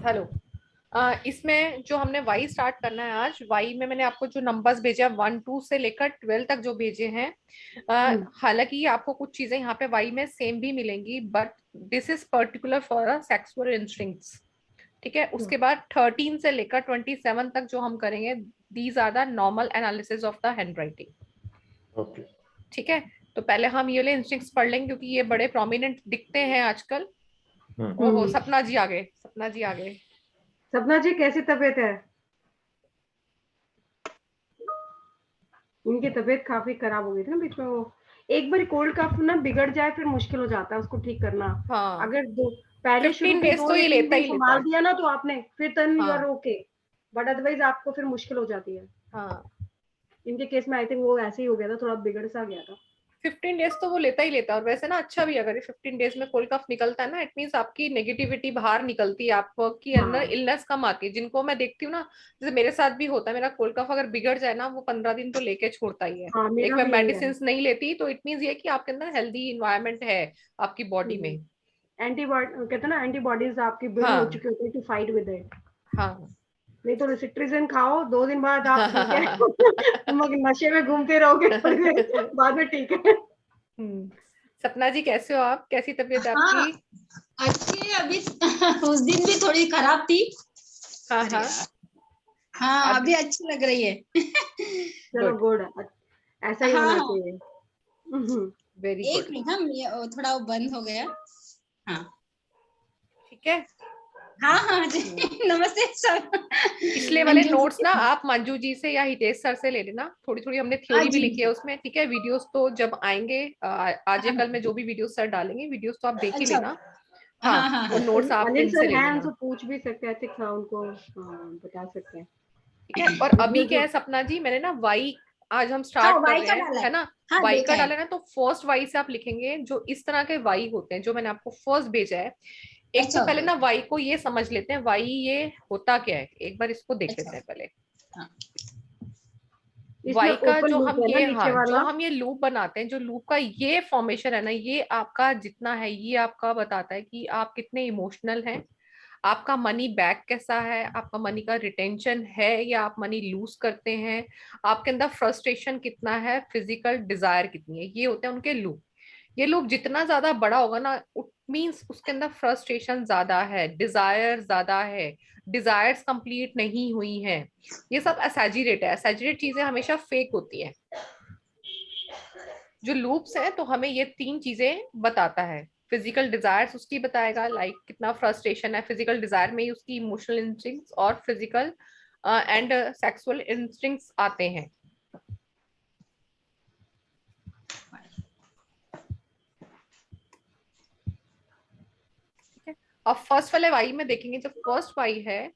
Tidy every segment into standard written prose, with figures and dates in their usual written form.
Hello. इसमें जो हमने वाई स्टार्ट करना है आज, वाई में मैंने आपको जो नंबर्स भेजे हैं 1 2 से लेकर 12 तक जो भेजे हैं, हालांकि ये आपको कुछ चीजें यहाँ पे वाई में सेम भी मिलेंगी, but this is particular for a sexual instincts. ठीक है, उसके बाद 13 से लेकर 27 तक जो हम करेंगे, these are the normal analysis of the handwriting. Okay. ठीक है, तो पहले हम ये ले इंस्टिंक्ट्स पढ़ लेंगे क्योंकि ये बड़े प्रोमिनेंट दिखते हैं आजकल। ओहो, हम्म। सपना जी आ गए, सपना जी आ गए। सपना जी कैसी तबीयत है? उनकी तबीयत काफी खराब हो गई थी ना बीच में। वो एक बार कोल्ड कफ ना बिगड़ जाए फिर मुश्किल हो जाता है उसको ठीक करना। हाँ, अगर दो पहले शुरू 15 के डेज दो तो या ये तीन लेता दिन ही लेता संभाल है। दिया ना तो आपने, फिर देन यू आर हाँ ओके। बट अदरवाइज आपको फिर मुश्किल हो जाती है। हाँ, इनके केस में आई थिंक वो ऐसे ही हो गया था, थोड़ा बिगड़ सा गया था। 15 डेज तो वो लेता ही लेता है। और वैसे ना अच्छा भी है, अगर ये 15 डेज में कोल्ड कफ निकलता है ना, इट मीन्स आपकी नेगेटिविटी बाहर निकलती है, आपकी अंदर हाँ इलनेस कम आती है। जिनको मैं देखती हूँ ना, जैसे मेरे साथ भी होता है, मेरा कोल्ड कफ अगर बिगड़ जाए ना, वो 15 दिन तो लेके छोड़ता ही है। हाँ, एक मेरा मैं भी यही है। मेडिसिन नहीं लेती तो इट मीन्स ये कि आपके अंदर हेल्दी इन्वायरमेंट है आपकी बॉडी में। एंटीबॉडी कहते हैं ना, एंटीबॉडीज आपकी बिल्ड हो हाँ चुकी होती है टू फाइट विद इट। हाँ। नहीं तो सिट्रिजन खाओ, 2 दिन बाद आप ठीक है। मगर नशे में घूमते रहोगे थोड़ी देर बाद में ठीक है। हम्म। सपना जी कैसे हो आप, कैसी तबीयत है हाँ, आपकी? अच्छी है अभी। उस दिन भी थोड़ी खराब थी। हाँ अरे हाँ। यार, हाँ अभी अभी अच्छी लग रही है। चलो गुड, गुड, ऐसा ही हाँ होना हाँ, चाहिए। हम्म। वेरी एक गुड। मिनट, हम ये थोड़ा वो बंद हो गया। हाँ ठीक है। हाँ हाँ जी। हम्म। नमस्ते सब। पिछले वाले मंजू नोट्स जी। ना आप मंजू जी से या हितेश सर से ले लेना, थोड़ी थोड़ी हमने हाँ थ्योरी भी जी लिखी है जी। उसमें। ठीक है, वीडियोस तो जब आएंगे आज या हाँ कल में जो भी वीडियोस सर डालेंगे, वीडियोस तो आप देख ही अच्छा। लेना। हाँ, हाँ हाँ वो हाँ। नोट्स आप अनिल इनसे सर ले हैं, लेना। उनसे पूछ भी सकते हैं, एथिक्स उनको बता सकते हैं। ठीक है, और अभी इसमें क्या जो है सपना जी, मैंने ना वाई आज हम हाँ, स्टार्ट कर वाई रहे का हैं, डाला है। है ना। हाँ वाई देखा का है। डाला है ना, तो फर्स्ट वाई से आप लिखेंगे जो इस तरह के वाई होते हैं, जो मैंने आपको फर्स्ट भेजा है। एक तो अच्छा पहले ओके। ना वाई को ये समझ लेते हैं, वाई ये होता क्या है, एक बार इसको देख अच्छा लेते हैं पहले। हाँ। इसमें वाई का ओपन जो लूप हम है ना ये, नीचे हाँ, जो वाला। हम ये लूप बनाते हैं, जो लूप का ये फॉर्मेशन है ना, ये आपका जितना है, ये आपका बताता है कि आप कितने इमोशनल हैं, आपका मनी बैक कैसा है, आपका मनी का रिटेंशन है या आप मनी लूज करते हैं, आपके अंदर फ्रस्ट्रेशन कितना है, फिजिकल डिजायर कितनी है। ये होते हैं उनके लूप। ये लूप जितना ज्यादा बड़ा होगा ना, इट मीन्स उसके अंदर फ्रस्ट्रेशन ज्यादा है, डिजायर ज्यादा है, डिजायर्स कंप्लीट नहीं हुई हैं। ये सब असैचुरेट है। असैचुरेट चीजें हमेशा फेक होती हैं। जो लूप्स है तो हमें ये तीन चीजें बताता है। फिजिकल डिजायर्स उसकी बताएगा, लाइक कितना फ्रस्ट्रेशन है फिजिकल डिजायर में ही, उसकी इमोशनल इंस्टिंक्ट्स और फिजिकल एंड सेक्सुअल इंस्टिंक्ट्स आते हैं। ठीक है, अब फर्स्ट वाले वाई में देखेंगे, जब फर्स्ट वाई है,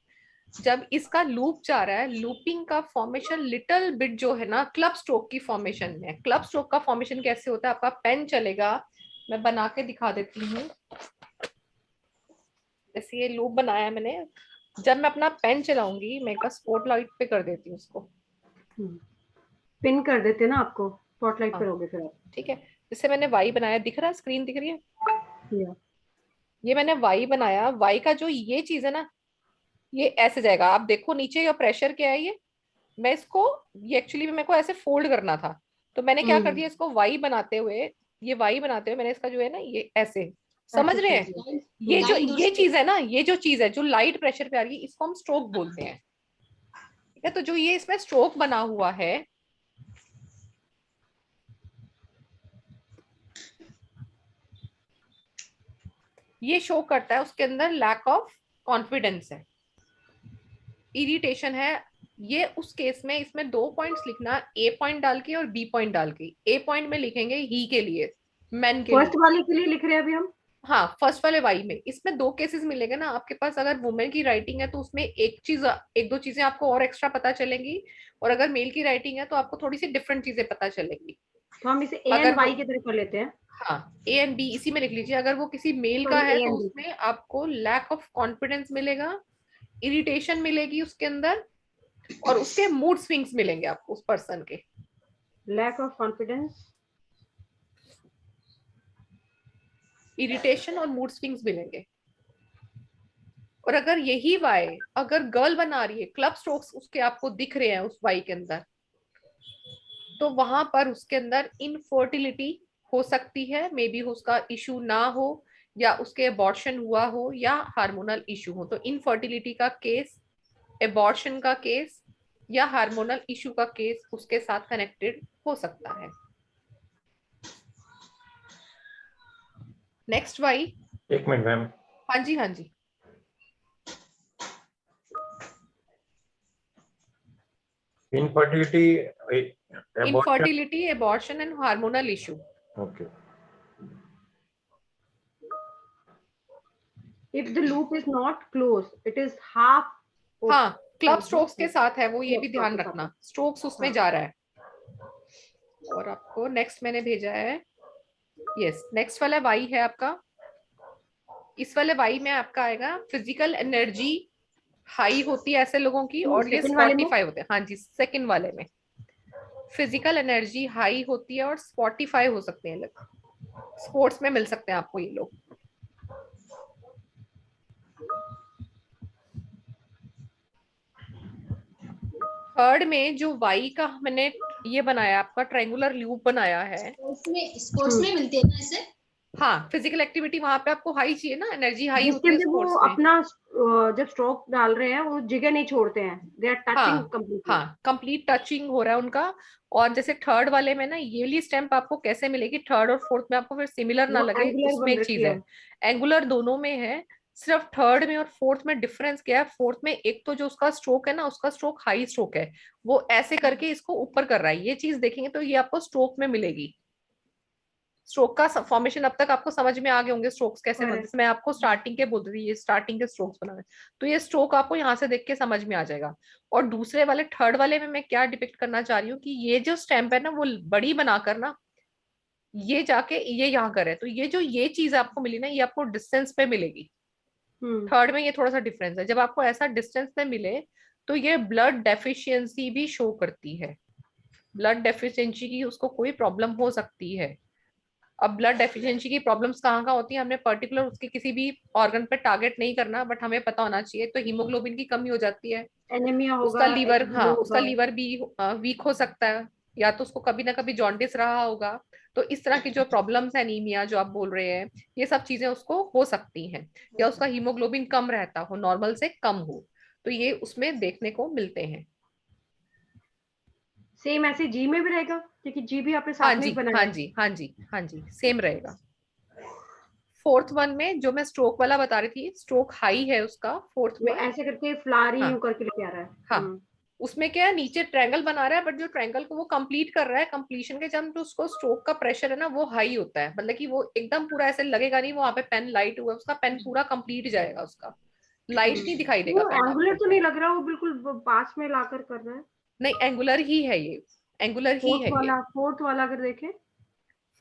जब इसका लूप जा रहा है, लूपिंग का फॉर्मेशन लिटिल बिट जो है ना, क्लब स्ट्रोक की फॉर्मेशन में। क्लब स्ट्रोक का फॉर्मेशन कैसे होता है, आपका पेन चलेगा, मैं बना के दिखा देती हूँ। जैसे ये लूप बनाया है मैंने, जब मैं अपना पेन चलाऊंगी, मैं एक बार स्पॉट लाइट पे कर देती हूँ उसको। पिन कर देते ना आपको, स्पॉटलाइट हाँ, पर होगे फिर आप। ठीक है। जैसे मैंने वाई बनाया, दिख रहा है, स्क्रीन दिख रही है। या ये मैंने वाई बनाया, वाई का जो ये चीज है ना, ये ऐसे जाएगा। आप देखो नीचे का प्रेशर क्या है, ये मैं इसको, ये एक्चुअली मेरे को ऐसे फोल्ड करना था, तो मैंने क्या कर हम्म, दिया, इसको वाई बनाते हुए, ये वाई बनाते हुए मैंने इसका जो है ना, ये ऐसे, समझ ऐसे रहे कर हैं। दिया। ये जो लाइन ये दूसरी। चीज है ना, ये जो चीज है जो लाइट प्रेशर पे आ रही है, इसको हम स्ट्रोक बोलते हैं। ठीक है, तो जो ये इसमें स्ट्रोक बना हुआ है, ये शो करता है उसके अंदर लैक ऑफ कॉन्फिडेंस है, इरिटेशन है। ये उस केस में इसमें दो पॉइंट्स लिखना, ए पॉइंट डाल के और बी पॉइंट डाल के। ए पॉइंट में लिखेंगे ही के लिए, मेन के फर्स्ट लिए। वाले के लिए लिख रहे हैं अभी हम। हाँ, फर्स्ट वाले वाई में इसमें दो केसेस मिलेंगे ना आपके पास। अगर वुमेन की राइटिंग है तो उसमें एक चीज, एक दो चीजें आपको और एक्स्ट्रा पता चलेंगी, और अगर मेल की राइटिंग है तो आपको थोड़ी सी डिफरेंट चीजें पता चलेंगी। तो हम इसे ए एंड अगर वो, वाई की तरह कर लेते हैं। हाँ, ए एंड बी इसी में लिख लीजिए। अगर वो किसी मेल का सॉरी, है ए तो एंड बी। उसमें आपको लैक ऑफ कॉन्फिडेंस मिलेगा, इरिटेशन मिलेगी उसके अंदर, और उसके मूड स्विंग्स मिलेंगे आपको उस पर्सन के। Lack of confidence. इरिटेशन और मूड स्विंग्स मिलेंगे। और अगर यही वाई अगर गर्ल बना रही है, क्लब स्ट्रोक्स उसके आपको दिख रहे हैं उस वाई के अंदर, तो वहां पर उसके अंदर इनफर्टिलिटी हो सकती है, मे बी उसका इशू ना हो, या उसके अबॉर्शन हुआ हो, या हार्मोनल इशू हो। तो इनफर्टिलिटी का केस, एबॉर्शन का केस, या हार्मोनल इशू का केस उसके साथ कनेक्टेड हो सकता है। Next Y. एक मिनट मैम, हाँ जी, हाँ जी। Infertility, abortion. Infertility, abortion and hormonal issue. Okay, If the loop is not closed, it is half हाँ, क्लब open. स्ट्रोक्स के साथ है वो, ये भी Club ध्यान stroke के रखना, साथ स्ट्रोक्स उसमें हाँ। जा रहा है। और आपको नेक्स्ट मैंने भेजा है, यस, नेक्स्ट वाला वाई है आपका। इस वाले वाई में आपका आएगा फिजिकल एनर्जी हाई होती है ऐसे लोगों की, और ये सेकंड वाले में स्पॉटिफाई होते हैं। हाँ जी, सेकंड वाले में फिजिकल एनर्जी हाई होती है और स्पॉटिफाई हो सकते हैं लोग, स्पोर्ट्स में मिल सकते हैं आपको ये लोग। थर्ड में जो वाई का मैंने ये बनाया, आपका ट्रायंगुलर लूप बनाया है। स्पोर्ट्स में मिलते हैं ना ऐसे? हाँ, फिजिकल एक्टिविटी वहां पे आपको हाई चाहिए ना, एनर्जी हाई जिसके होती है अंदर वो स्पोर्ट्स में। अपना जब स्ट्रोक डाल रहे हैं वो जगह नहीं छोड़ते हैं, दे आर टचिंग हाँ कंप्लीटली। हाँ, कंप्लीट टचिंग हो रहा है उनका। और जैसे थर्ड वाले में ना ये वाली स्टेम्प आपको कैसे मिलेगी, थर्ड और फोर्थ में आपको फिर सिमिलर ना वो लगे, एंगुलर उसमें बन एक रखी चीज है। है, एंगुलर दोनों में है। सिर्फ थर्ड में और फोर्थ में डिफरेंस क्या है, फोर्थ में एक तो जो उसका स्ट्रोक है ना, उसका स्ट्रोक हाई स्ट्रोक है, वो ऐसे करके इसको ऊपर कर रहा है, ये चीज देखेंगे तो ये आपको स्ट्रोक में मिलेगी। स्ट्रोक का फॉर्मेशन अब तक आपको समझ में आ गए होंगे, स्ट्रोक्स कैसे बनते हैं, मैं आपको स्टार्टिंग के बोल रही थी, ये स्टार्टिंग के स्ट्रोक्स बनाने, तो ये स्ट्रोक आपको यहाँ से देख के समझ में आ जाएगा। और दूसरे वाले थर्ड वाले में मैं क्या डिपिक्ट करना चाह रही हूँ कि ये जो स्टैम्प है ना वो बड़ी बनाकर ना ये जाके ये यहाँ करे, तो ये जो ये चीज आपको मिली ना ये आपको डिस्टेंस पे मिलेगी। थर्ड में ये थोड़ा सा डिफरेंस है, जब आपको ऐसा डिस्टेंस पे मिले तो ये ब्लड डेफिशिएंसी भी शो करती है, ब्लड डेफिशिएंसी की उसको कोई प्रॉब्लम हो सकती है। अब ब्लड डेफिशिएंसी की प्रॉब्लम्स कहाँ कहाँ होती है, हमने पर्टिकुलर उसके किसी भी ऑर्गन पे टारगेट नहीं करना, बट हमें पता होना चाहिए। तो हीमोग्लोबिन की कमी हो जाती है, एनीमिया उसका होगा, लीवर, हाँ वो उसका होगा। लीवर भी वीक हो सकता है, या तो उसको कभी ना कभी जॉन्डिस रहा होगा। तो इस तरह की जो प्रॉब्लम्स है, एनीमिया जो आप बोल रहे हैं, ये सब चीजें उसको हो सकती हैं, या उसका हीमोग्लोबिन कम रहता हो, नॉर्मल से कम हो, तो ये उसमें देखने को मिलते हैं। सेम ऐसे जी में भी रहेगा, क्योंकि जी भी आपने हाँ साथ में जी, ही बनाया हाँ है। जी, हाँ जी, हाँ जी, सेम रहेगा। फोर्थ वन में जो मैं स्ट्रोक वाला बता रही थी, स्ट्रोक हाई है उसका फोर्थ वो में। ऐसे करके फ्लारी हाँ यूं करके लेके आ रहा है। हाँ, उसमें क्या है, नीचे ट्रायंगल बना रहा है, बट जो ट्रायंगल को वो कंप्लीट कर रहा है, कंप्लीशन के जब जो उसको स्ट्रोक का प्रेशर है ना वो हाई होता है, मतलब कि वो एकदम पूरा ऐसे लगेगा नहीं, वो वहां पे पेन लाइट हुआ है, उसका पेन पूरा कंप्लीट जाएगा, उसका लाइट नहीं दिखाई देगा वो पेन एंगुलर आपको। तो नहीं लग रहा, वो बिल्कुल पास में लाकर कर रहा है। नहीं, एंगुलर ही है ये, एंगुलर ही है ये। फोर्थ वाला अगर देखें,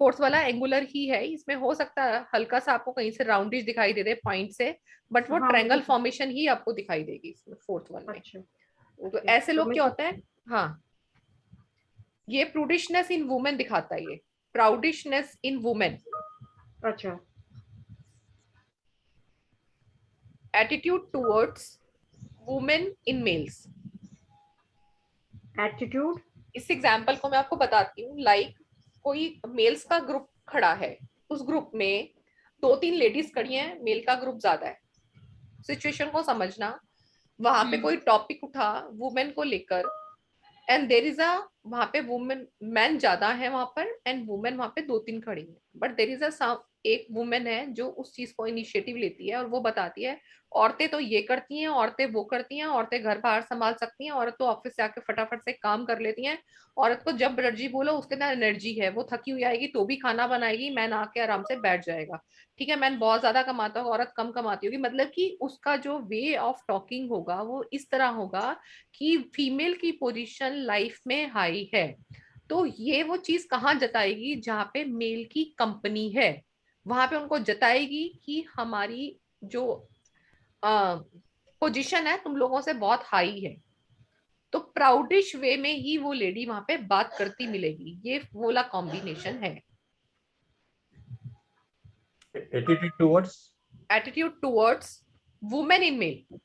फोर्थ वाला एंगुलर ही है, इसमें हो सकता है हल्का सा आपको कहीं से राउंडिश दिखाई दे दे पॉइंट से, बट वो हाँ ट्रायंगल मुझे फॉर्मेशन ही आपको दिखाई देगी इसमें फोर्थ वन में। अच्छा तो ओके ऐसे तो लोग मैं क्या होता है, हाँ, ये प्रूडिशनेस इन वुमेन दिखाता है, ये प्राउडिशनेस इन वुमेन, अच्छा attitude towards women in males. Attitude. इस एग्जाम्पल को मैं आपको बताती हूँ, लाइक कोई मेल्स का ग्रुप खड़ा है, उस ग्रुप में दो तीन लेडीज खड़ी हैं, मेल का ग्रुप ज्यादा है, सिचुएशन को समझना, वहां पे कोई टॉपिक उठा वुमेन को लेकर, एंड देर इज अ, वहां पे वुमेन, मैन ज्यादा है वहां पर, एंड वुमेन वहां पे दो तीन खड़ी है, बट देर इज अ एक वुमेन है जो उस चीज को इनिशिएटिव लेती है और वो बताती है, औरतें तो ये करती हैं, औरतें वो करती हैं, औरतें घर बाहर संभाल सकती हैं, औरत तो ऑफिस से आके फटाफट से काम कर लेती हैं, औरत को जब एनर्जी बोलो उसके अंदर एनर्जी है, वो थकी हुई आएगी तो भी खाना बनाएगी, मैन आके आराम से बैठ जाएगा। ठीक है, मैन बहुत ज्यादा कमाता होगा, औरत कम कमाती होगी, मतलब कि उसका जो वे ऑफ टॉकिंग होगा वो इस तरह होगा कि फीमेल की पोजीशन लाइफ में हाई है। तो ये वो चीज कहाँ जताएगी, जहाँ पे मेल की कंपनी है, वहां पे उनको जताएगी कि हमारी जो पोजीशन है तुम लोगों से बहुत हाई है। तो प्राउडिश वे में ही वो लेडी वहां पे बात करती मिलेगी, ये वाला कॉम्बिनेशन है। Attitude towards, attitude towards women in male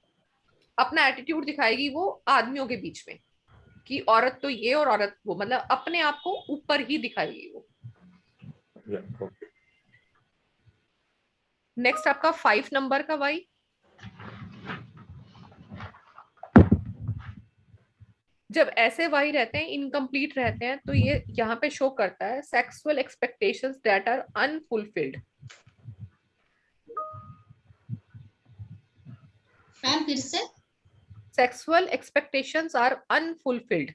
अपना एटीट्यूड दिखाएगी वो आदमियों के बीच में कि औरत तो ये और औरत वो, मतलब अपने आप को ऊपर ही दिखाएगी वो। Yeah, okay. नेक्स्ट आपका 5 नंबर का वाई। जब ऐसे वाई रहते हैं, इनकम्प्लीट रहते हैं, तो ये यहाँ पे शो करता है sexual expectations that are unfulfilled. Ma'am फिर से। Sexual expectations are unfulfilled.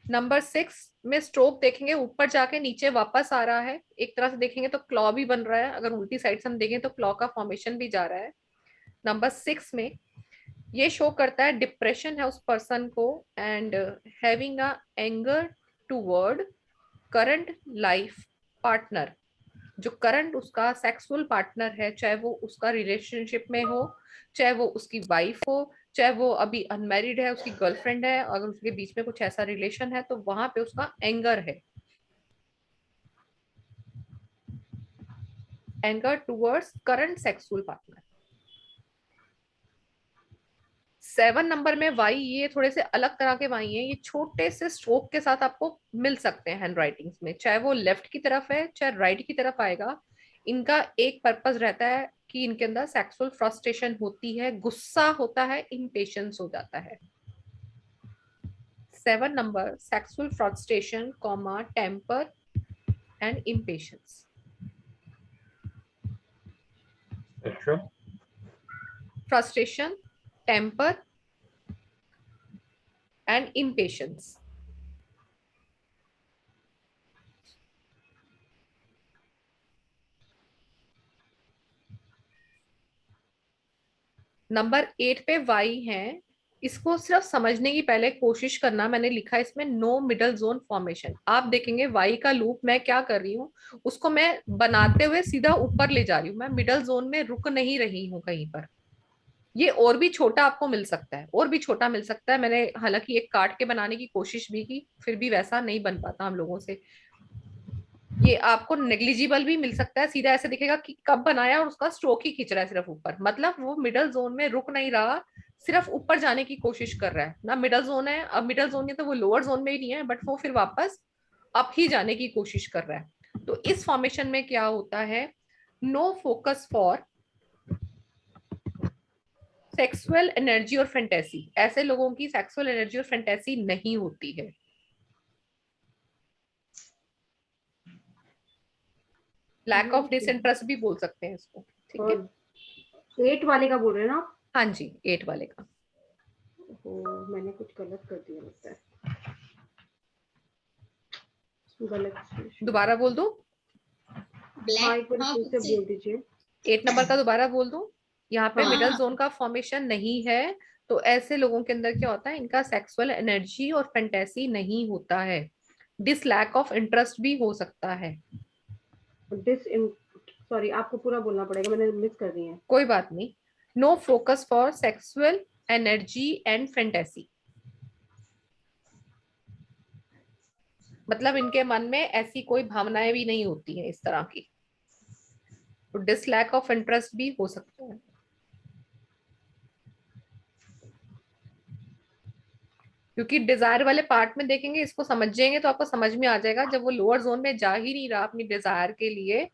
Number 6 में स्ट्रोक देखेंगे ऊपर जाके नीचे वापस आ रहा है, एक तरह से देखेंगे तो क्लॉ भी बन रहा है, अगर उल्टी साइड से हम देखें तो क्लॉ का फॉर्मेशन भी जा रहा है। नंबर 6 में ये शो करता है डिप्रेशन है उस पर्सन को and having a anger toward current life partner. जो करंट उसका सेक्सुअल पार्टनर है, चाहे वो उसका रिलेशनशिप में हो, चाहे वो उसकी वाइफ हो, चाहे वो अभी अनमैरिड है, उसकी गर्लफ्रेंड है, अगर उसके बीच में कुछ ऐसा रिलेशन है तो वहां पे उसका एंगर है, anger towards current sexual partner. 7 number में वाई, ये थोड़े से अलग तरह के वाई हैं, ये छोटे से स्ट्रोक के साथ आपको मिल सकते हैं हैंड राइटिंग्स में, चाहे वो लेफ्ट की तरफ है चाहे राइट की तरफ आएगा। इनका एक पर्पस रहता है कि इनके अंदर सेक्सुअल फ्रस्ट्रेशन होती है, गुस्सा होता है, इम्पेशंस हो जाता है। 7 number sexual frustration comma temper and impatience. Sexual. Frustration, temper and impatience. Number 8 पे वाई है, इसको सिर्फ समझने की पहले कोशिश करना। मैंने लिखा है इसमें नो मिडल जोन फॉर्मेशन। आप देखेंगे वाई का लूप मैं क्या कर रही हूँ, उसको मैं बनाते हुए सीधा ऊपर ले जा रही हूँ, मैं मिडल जोन में रुक नहीं रही हूँ कहीं पर। ये और भी छोटा आपको मिल सकता है, और भी छोटा मिल सकता है। मैंने हालांकि एक काट के बनाने की कोशिश भी की, फिर भी वैसा नहीं बन पाता हम लोगों से। ये आपको नेग्लिजिबल भी मिल सकता है, सीधा ऐसे दिखेगा कि कब बनाया और उसका स्ट्रोक ही खींच रहा है सिर्फ ऊपर, मतलब वो मिडल जोन में रुक नहीं रहा, सिर्फ ऊपर जाने की कोशिश कर रहा है ना। मिडल जोन है, अब मिडल जोन नहीं तो वो लोअर जोन में ही नहीं है, बट वो फिर वापस अप ही जाने की कोशिश कर रहा है। तो इस फॉर्मेशन में क्या होता है, no focus for sexual energy और फैंटेसी। ऐसे लोगों की सेक्सुअल एनर्जी और फैंटेसी नहीं होती है। लैक ऑफ डिसइंटरेस्ट भी बोल सकते हैं इसको, ठीक है। और 8 वाले का बोल रहे हैं ना आप? हाँ जी, 8 वाले का। मैंने कुछ गलत कर दिया लगता है, गलत। दोबारा बोल दो, हाँ, एक बार फिर से बोल दीजिए। 8 नंबर का दोबारा बोल दूं। यहाँ पे हाँ। मिडल जोन का फॉर्मेशन नहीं है, तो ऐसे लोगों के अंदर क्या होता है, इनका सेक्सुअल एनर्जी और फैंटेसी नहीं होता है। डिस लैक ऑफ इंटरेस्ट भी हो सकता है। सॉरी, आपको पूरा बोलना पड़ेगा, मैंने मिस कर दी है। कोई बात नहीं। No focus for sexual energy and fantasy, मतलब इनके मन में ऐसी कोई भावनाएं भी नहीं होती हैं इस तरह की। तो डिस लैक ऑफ इंटरेस्ट भी हो सकता है। क्योंकि डिजायर वाले पार्ट में देखेंगे, इसको समझेंगे तो आपको समझ में आ जाएगा, जब वो लोअर जोन में जा ही नहीं रहा अपनी डिजायर के लिए,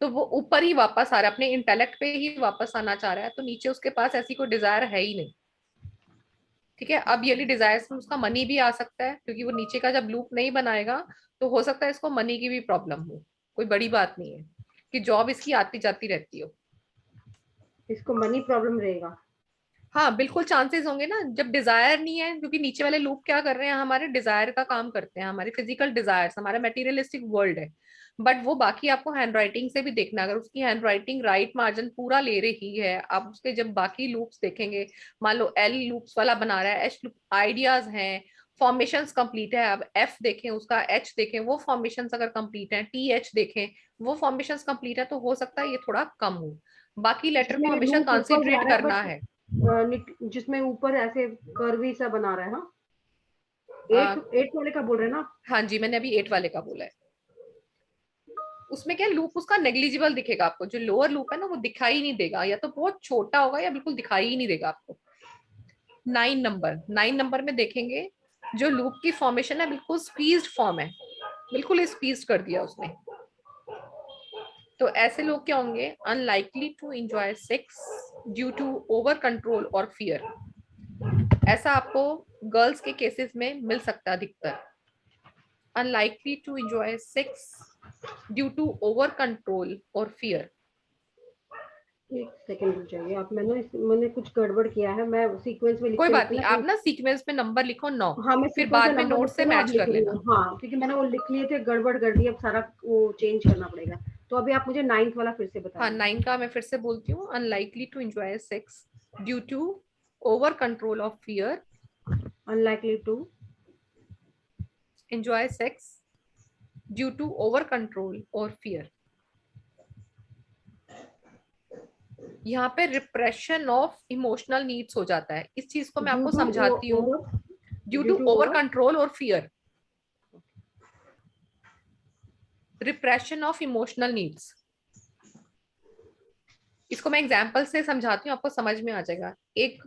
तो वो ऊपर ही वापस आ रहा है, अपने इंटेलेक्ट पे ही वापस आना चाह रहा है, तो नीचे उसके पास ऐसी कोई डिजायर है ही नहीं। ठीक है, अब ये डिजायर्स में उसका मनी भी आ सकता है, क्योंकि वो नीचे का जब लूप नहीं बनाएगा तो हो सकता है इसको मनी की भी प्रॉब्लम हो। कोई बड़ी बात नहीं है कि जॉब इसकी आती जाती रहती हो, इसको मनी प्रॉब्लम रहेगा। हाँ बिल्कुल चांसेस होंगे ना, जब डिजायर नहीं है, क्योंकि नीचे वाले लूप क्या कर रहे हैं, हमारे डिजायर का काम करते हैं, हमारे फिजिकल डिजायर्स, हमारा मेटीरियलिस्टिक वर्ल्ड है। बट वो बाकी आपको हैंड राइटिंग से भी देखना, अगर उसकी हैंड राइटिंग राइट मार्जिन पूरा ले रही है, आप उसके जब बाकी लूप्स देखेंगे, मान लो एल लूप्स वाला बना रहा है, एच लूप आइडियाज हैं, फॉर्मेशंस कंप्लीट है, अब एफ देखें उसका, एच देखें वो फॉर्मेशंस अगर कंप्लीट है, टी एच देखें वो फॉर्मेशंस कंप्लीट है, तो हो सकता है ये थोड़ा कम हो। बाकी लेटर को हमेशा कंसिडरेट करना है। जिसमें ऊपर ऐसे कर्वी सा बना रहा है। हाँ, एट वाले का बोल रहे हैं ना? हाँ जी, मैंने अभी 8 वाले का बोला है। उसमें क्या लूप उसका नेग्लिजिबल दिखेगा आपको, जो लोअर लूप है ना वो दिखाई नहीं देगा, या तो बहुत छोटा होगा या बिल्कुल दिखाई ही नहीं देगा आपको। 9 नंबर में देखेंगे जो लूप की फॉर्मेशन है बिल्कुल स्क्वीज्ड फॉर्म है, बिल्कुल स्क्वीज कर दिया उसने। तो ऐसे लोग क्या होंगे? Unlikely to enjoy sex due to over control और फियर। ऐसा आपको गर्ल्स के केसेस में मिल सकता है अधिकतर। Unlikely to enjoy sex due to over control और फियर। एक सेकंड रुक जाइए आप, मैंने कुछ गड़बड़ किया है, मैं सीक्वेंस में लिख कोई के बात रखती नहीं, हूँ आप ना सीक्वेंस में नंबर लिखो 9, हाँ मैं फिर सीक्वेंस में बाद में नंबर नोट लिख से के ना अब मैच लिख कर रही लेना। हूँ। हाँ क्योंकि मैंने वो लिख लिए थे, गड़बड़ कर दी, अब सारा वो चेंज करना पड़ेगा। तो अभी आप मुझे 9th वाला फिर से हाँ, बताइए। 9 का मैं फिर से बोलती हूँ। Unlikely to enjoy sex due to over control of fear. Unlikely to enjoy sex due to over control और फियर। यहाँ पे रिप्रेशन ऑफ इमोशनल नीड्स हो जाता है। इस चीज को मैं ड्यू आपको टू समझाती हूँ। Over due due to to over over control और fear, repression of emotional needs. इसको मैं एग्जाम्पल से समझाती हूँ, आपको समझ में आ जाएगा। एक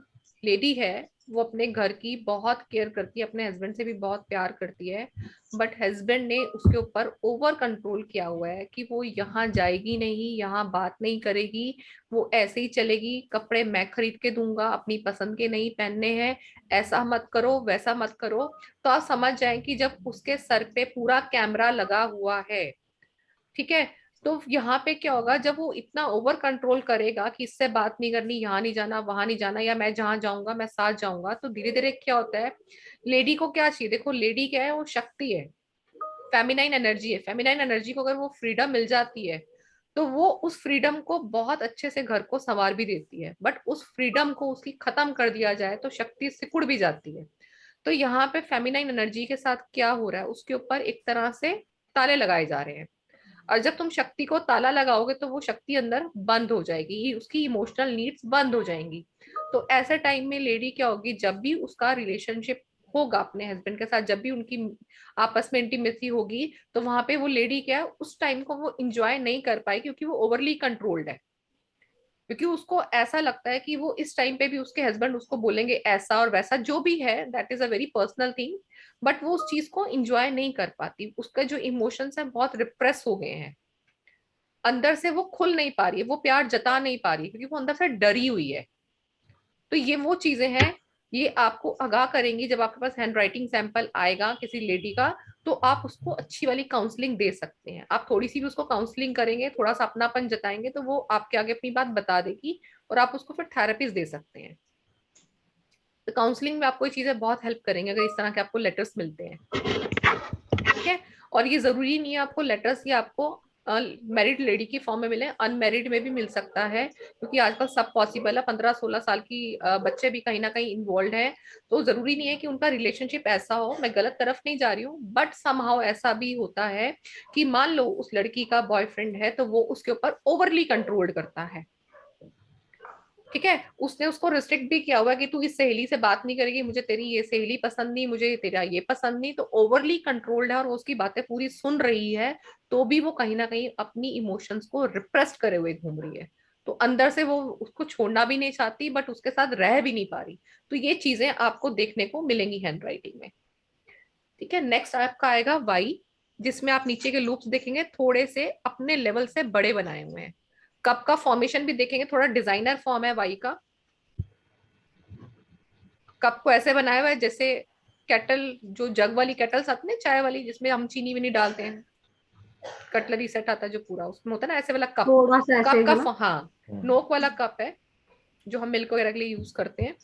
लेडी है, वो अपने घर की बहुत केयर करती है, अपने हस्बैंड से भी बहुत प्यार करती है, बट हस्बैंड ने उसके ऊपर ओवर कंट्रोल किया हुआ है कि वो यहाँ जाएगी नहीं, यहाँ बात नहीं करेगी, वो ऐसे ही चलेगी, कपड़े मैं खरीद के दूंगा, अपनी पसंद के नहीं पहनने हैं, ऐसा मत करो वैसा मत करो। तो आप समझ जाए कि जब उसके सर पे पूरा कैमरा लगा हुआ है, ठीक है, तो यहाँ पे क्या होगा? जब वो इतना ओवर कंट्रोल करेगा कि इससे बात नहीं करनी, यहाँ नहीं जाना, वहां नहीं जाना, या मैं जहां जाऊंगा मैं साथ जाऊंगा, तो धीरे धीरे क्या होता है, लेडी को क्या चाहिए? देखो लेडी क्या है? वो शक्ति है, फेमिनाइन एनर्जी है। फेमिनाइन एनर्जी को अगर वो फ्रीडम मिल जाती है तो वो उस फ्रीडम को बहुत अच्छे से घर को संवार भी देती है, बट उस फ्रीडम को उसकी खत्म कर दिया जाए तो शक्ति सिकुड़ भी जाती है। तो यहाँ पे फेमिनाइन एनर्जी के साथ क्या हो रहा है? उसके ऊपर एक तरह से ताले लगाए जा रहे हैं, और जब तुम शक्ति को ताला लगाओगे तो वो शक्ति अंदर बंद हो जाएगी, उसकी इमोशनल नीड्स बंद हो जाएंगी। तो ऐसे टाइम में लेडी क्या होगी? जब भी उसका रिलेशनशिप होगा अपने हस्बैंड के साथ, जब भी उनकी आपस में इंटीमेसी होगी, तो वहां पे वो लेडी क्या है, उस टाइम को वो इंजॉय नहीं कर पाएगी, क्योंकि वो ओवरली कंट्रोल्ड है। क्योंकि उसको ऐसा लगता है कि वो इस टाइम पे भी उसके हस्बैंड उसको बोलेंगे ऐसा और वैसा, जो भी है that is a very personal thing, but वो उस चीज को इंजॉय नहीं कर पाती। उसका जो इमोशंस है बहुत रिप्रेस हो गए हैं, अंदर से वो खुल नहीं पा रही है, वो प्यार जता नहीं पा रही, क्योंकि वो अंदर से डरी हुई है। तो ये वो चीजें हैं, ये आपको आगाह करेंगी। जब आपके पास हैंड राइटिंग सैंपल आएगा किसी लेडी का, तो आप उसको अच्छी वाली काउंसलिंग दे सकते हैं। आप थोड़ी सी भी उसको काउंसलिंग करेंगे, थोड़ा सा अपनापन जताएंगे, तो वो आपके आगे अपनी बात बता देगी, और आप उसको फिर थेरेपीज दे सकते हैं। तो काउंसलिंग में आपको ये चीजें बहुत हेल्प करेंगे अगर इस तरह के आपको लेटर्स मिलते हैं, ठीक है। और ये जरूरी नहीं है आपको लेटर्स ये आपको मैरिड लेडी की फॉर्म में मिले, अनमैरिड में भी मिल सकता है, क्योंकि आजकल सब पॉसिबल है। 15-16 साल की बच्चे भी कहीं ना कहीं इन्वॉल्व हैं, तो जरूरी नहीं है कि उनका रिलेशनशिप ऐसा हो। मैं गलत तरफ नहीं जा रही हूँ, बट समहाउ ऐसा भी होता है कि मान लो उस लड़की का बॉयफ्रेंड है, तो वो उसके ऊपर ओवरली कंट्रोल्ड करता है, ठीक है। उसने उसको रिस्ट्रिक्ट भी किया हुआ है कि तू इस सहेली से बात नहीं करेगी, मुझे तेरी ये सहेली पसंद नहीं, मुझे तेरा ये पसंद नहीं। तो ओवरली कंट्रोल्ड है और वो उसकी बातें पूरी सुन रही है, तो भी वो कहीं ना कहीं अपनी इमोशंस को रिप्रेस करे हुए घूम रही है। तो अंदर से वो उसको छोड़ना भी नहीं चाहती, बट उसके साथ रह भी नहीं पा रही। तो ये चीजें आपको देखने को मिलेंगी हैंड राइटिंग में, ठीक है। नेक्स्ट आपका आएगा वाई, जिसमें आप नीचे के लूप्स देखेंगे थोड़े से अपने लेवल से बड़े बनाए हुए हैं। कप का फॉर्मेशन भी देखेंगे, थोड़ा डिजाइनर फॉर्म है वाई का। कप को ऐसे बनाया हुआ है जैसे केटल, जो जग वाली केटल्स आती है चाय वाली, जिसमें हम चीनी भी नहीं डालते हैं, कटलरी सेट आता है जो पूरा, उसमें होता है ना ऐसे वाला कप। थोड़ा सा ऐसे कप ही का है ना? हाँ, नोक वाला कप है जो हम मिल्क वगैरह के लिए यूज करते हैं।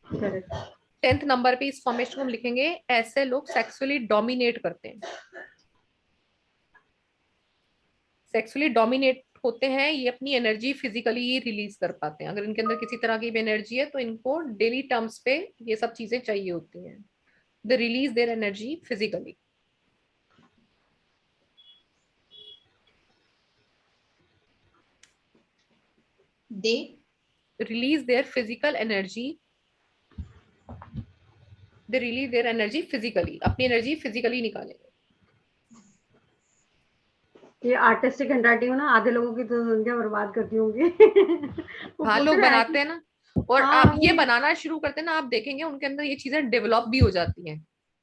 करेक्ट। 10th नंबर पे इस फॉर्मेशन को हम लिखेंगे, ऐसे लोग सेक्सुअली डोमिनेट करते हैं। सेक्सुअली डोमिनेट होते हैं, ये अपनी एनर्जी फिजिकली ही रिलीज कर पाते हैं। अगर इनके अंदर किसी तरह की भी एनर्जी है तो इनको डेली टर्म्स पे ये सब चीजें चाहिए होती हैं। They release their energy physically. They release their physical energy they release their energy physically, अपनी एनर्जी फिजिकली निकालेंगे। ये आर्टिस्टिक हैंडराइटिंग ना आधे लोगों की तो संख्या बर्बाद करती होंगी। वो हाँ, बोलते लोग ना बनाते ऐसे। हैं ना, और हाँ आप ये वो बनाना शुरू करते हैं ना, आप देखेंगे उनके अंदर ये चीजें डेवलप भी हो जाती हैं।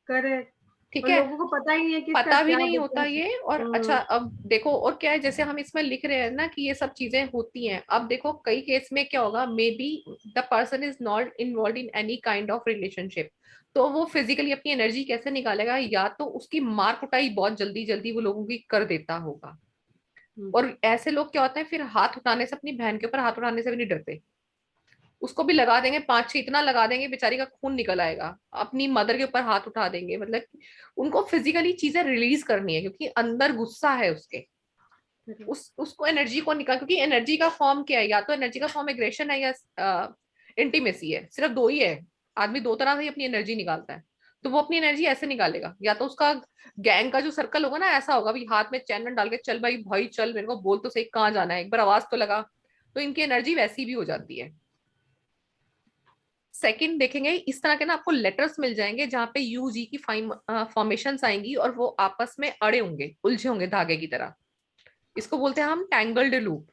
करेक्ट। ठीक और है, लोगों को पता ही नहीं है कि इसका पता भी क्या नहीं होता डिफरेंस। ये। और अच्छा, अब देखो और क्या है, जैसे हम इसमें लिख रहे हैं ना कि ये सब चीजें होती हैं, अब देखो कई केस में क्या होगा, may be the person is not involve in any kind of relationship, तो वो फिजिकली अपनी एनर्जी कैसे निकालेगा, या तो उसकी मार कुटाई बहुत जल्दी जल्दी वो लोगों की कर देता होगा। और ऐसे लोग क्या होते हैं, फिर हाथ उठाने से, अपनी बहन के ऊपर हाथ उठाने से भी नहीं डरते, उसको भी लगा देंगे, 5-6 इतना लगा देंगे बेचारी का खून निकल आएगा, अपनी मदर के ऊपर हाथ उठा देंगे। मतलब उनको फिजिकली चीजें रिलीज करनी है, क्योंकि अंदर गुस्सा है उसके, उसको एनर्जी को निकाल, क्योंकि एनर्जी का फॉर्म क्या है, या तो एनर्जी का फॉर्म एग्रेशन है या इंटीमेसी है, सिर्फ दो ही है। आदमी दो तरह से ही अपनी एनर्जी निकालता है, तो वो अपनी एनर्जी ऐसे निकालेगा, या तो उसका गैंग का जो सर्कल होगा ना ऐसा होगा, भी हाथ में चैन डाल के चल भाई भाई चल, मेरे को बोल तो सही कहाँ जाना है, एक बार आवाज तो लगा, तो इनकी एनर्जी वैसी भी हो जाती है। सेकंड देखेंगे, इस तरह के ना आपको लेटर्स मिल जाएंगे जहां पे यू जी की फॉर्मेशन आएंगी, और वो आपस में अड़े होंगे, उलझे होंगे धागे की तरह। इसको बोलते हैं हम टैंगल्ड लूप,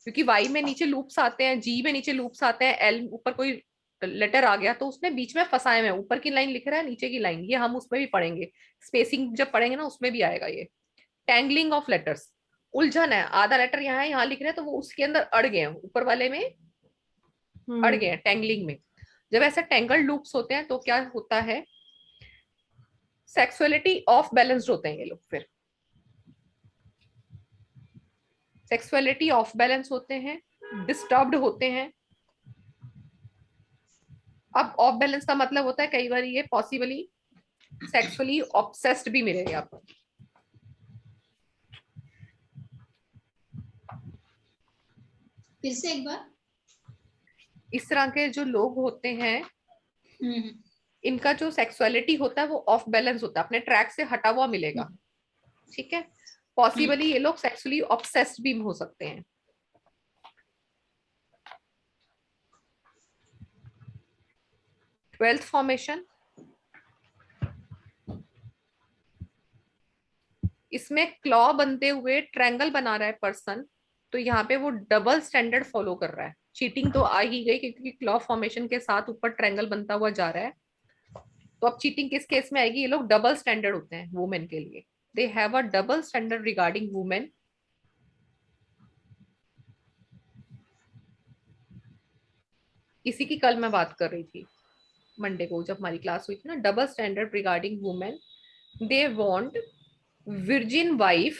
क्योंकि वाई में नीचे लूप्स आते हैं, जी में नीचे लूप्स आते हैं, एल ऊपर कोई लेटर आ गया तो उसने बीच में फंसाए हुए हैं, ऊपर की लाइन लिख रहा है, नीचे की लाइन, ये हम उसमें भी पढ़ेंगे, स्पेसिंग जब पढ़ेंगे ना उसमें भी आएगा ये। टैंगलिंग ऑफ लेटर्स, उलझन है, आधा लेटर यहाँ है, यहाँ लिख रहे हैं, तो वो उसके अंदर अड़ गए हैं, ऊपर वाले में अड़ गए हैं, टैंगलिंग में। जब ऐसे टैंगल्ड लूप्स होते हैं तो क्या होता है, सेक्सुअलिटी ऑफ बैलेंस्ड होते हैं ये लोग, फिर सेक्सुअलिटी ऑफ बैलेंस होते हैं, डिस्टर्ब्ड होते हैं। अब ऑफ बैलेंस का मतलब होता है कई बार ये पॉसिबली सेक्सुअली ऑब्सेस्ड भी मिलेंगे आपको। फिर से एक बार। इस तरह के जो लोग होते हैं, हम्म इनका जो सेक्सुअलिटी होता है वो ऑफ बैलेंस होता है, अपने ट्रैक से हटा हुआ मिलेगा। ठीक है, पॉसिबली ये लोग सेक्सुअली ऑब्सेस्ड भी हो सकते हैं। ट्वेल्थ फॉर्मेशन, इसमें क्लॉ बनते हुए ट्रायंगल बना रहा है पर्सन, तो यहाँ पे वो डबल स्टैंडर्ड फॉलो कर रहा है। चीटिंग तो आ ही गई, क्योंकि क्लॉ फॉर्मेशन के साथ ऊपर ट्रायंगल बनता हुआ जा रहा है। तो अब चीटिंग किस केस में आएगी, ये लोग डबल स्टैंडर्ड होते हैं वुमेन के लिए, they have a double standard regarding women. इसी की कल मैं बात कर रही थी मंडे को जब हमारी क्लास हुई थी ना, double standard regarding women. They want virgin wife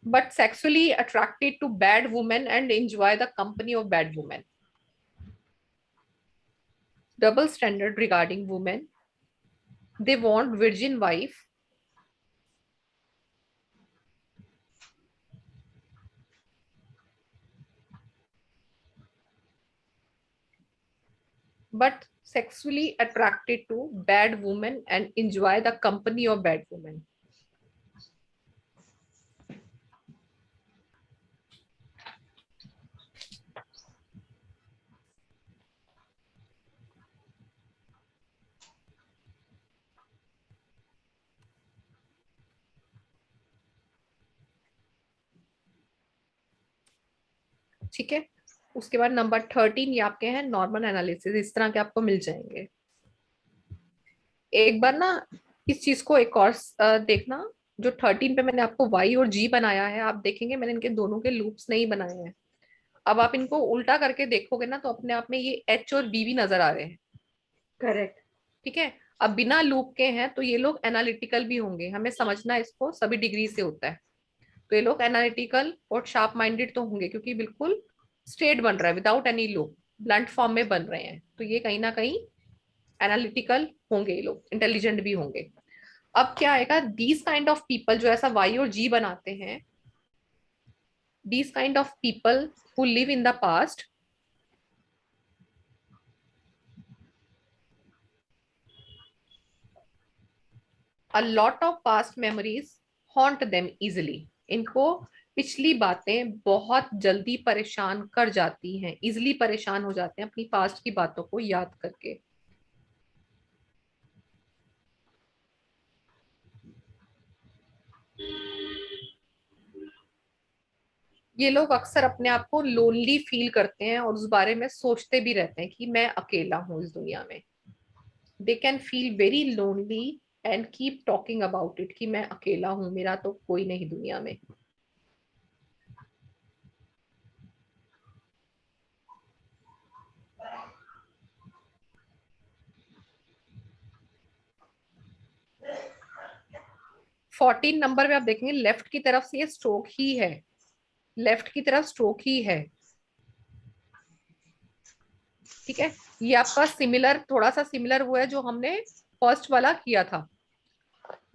but sexually attracted to bad women and enjoy the company of bad women. Double standard regarding women. They want virgin wife but sexually attracted to bad women and enjoy the company of bad women. ठीक है, उसके बाद number 13 ये आपके हैं normal analysis, इस तरह के आपको मिल जाएंगे। एक बार ना इस चीज को एक और देखना, जो 13 पे मैंने आपको वाई और जी बनाया है, आप देखेंगे मैंने इनके दोनों के लूप्स नहीं बनाए हैं। अब आप इनको उल्टा करके देखोगे ना, तो अपने आप में ये एच और बी भी नजर आ रहे हैं। करेक्ट। ठीक है, अब बिना लूप के हैं तो ये लोग एनालिटिकल भी होंगे, हमें समझना इसको, सभी डिग्री से होता है। तो ये लोग एनालिटिकल और शार्प माइंडेड तो होंगे, क्योंकि बिल्कुल स्ट्रेट बन रहा है without any loop, blunt form में बन रहे हैं, तो ये कहीं ना कहीं एनालिटिकल होंगे, ये लोग इंटेलिजेंट भी होंगे। अब क्या आएगा, दीज काइंड ऑफ पीपल जो ऐसा वाई और जी बनाते हैं, these kind of people who live in the past, a lot of past memories haunt them easily. इनको पिछली बातें बहुत जल्दी परेशान कर जाती हैं, इजिली परेशान हो जाते हैं अपनी पास्ट की बातों को याद करके। ये लोग अक्सर अपने आप को लोनली फील करते हैं और उस बारे में सोचते भी रहते हैं कि मैं अकेला हूं इस दुनिया में। दे can feel very lonely and keep talking about it कि मैं अकेला हूं, मेरा तो कोई नहीं दुनिया में। फोर्टीन नंबर में आप देखेंगे लेफ्ट की तरफ से ये स्ट्रोक ही है, लेफ्ट की तरफ स्ट्रोक ही है। ठीक है, ये आपका सिमिलर, थोड़ा सा सिमिलर वो है जो हमने फर्स्ट वाला किया था,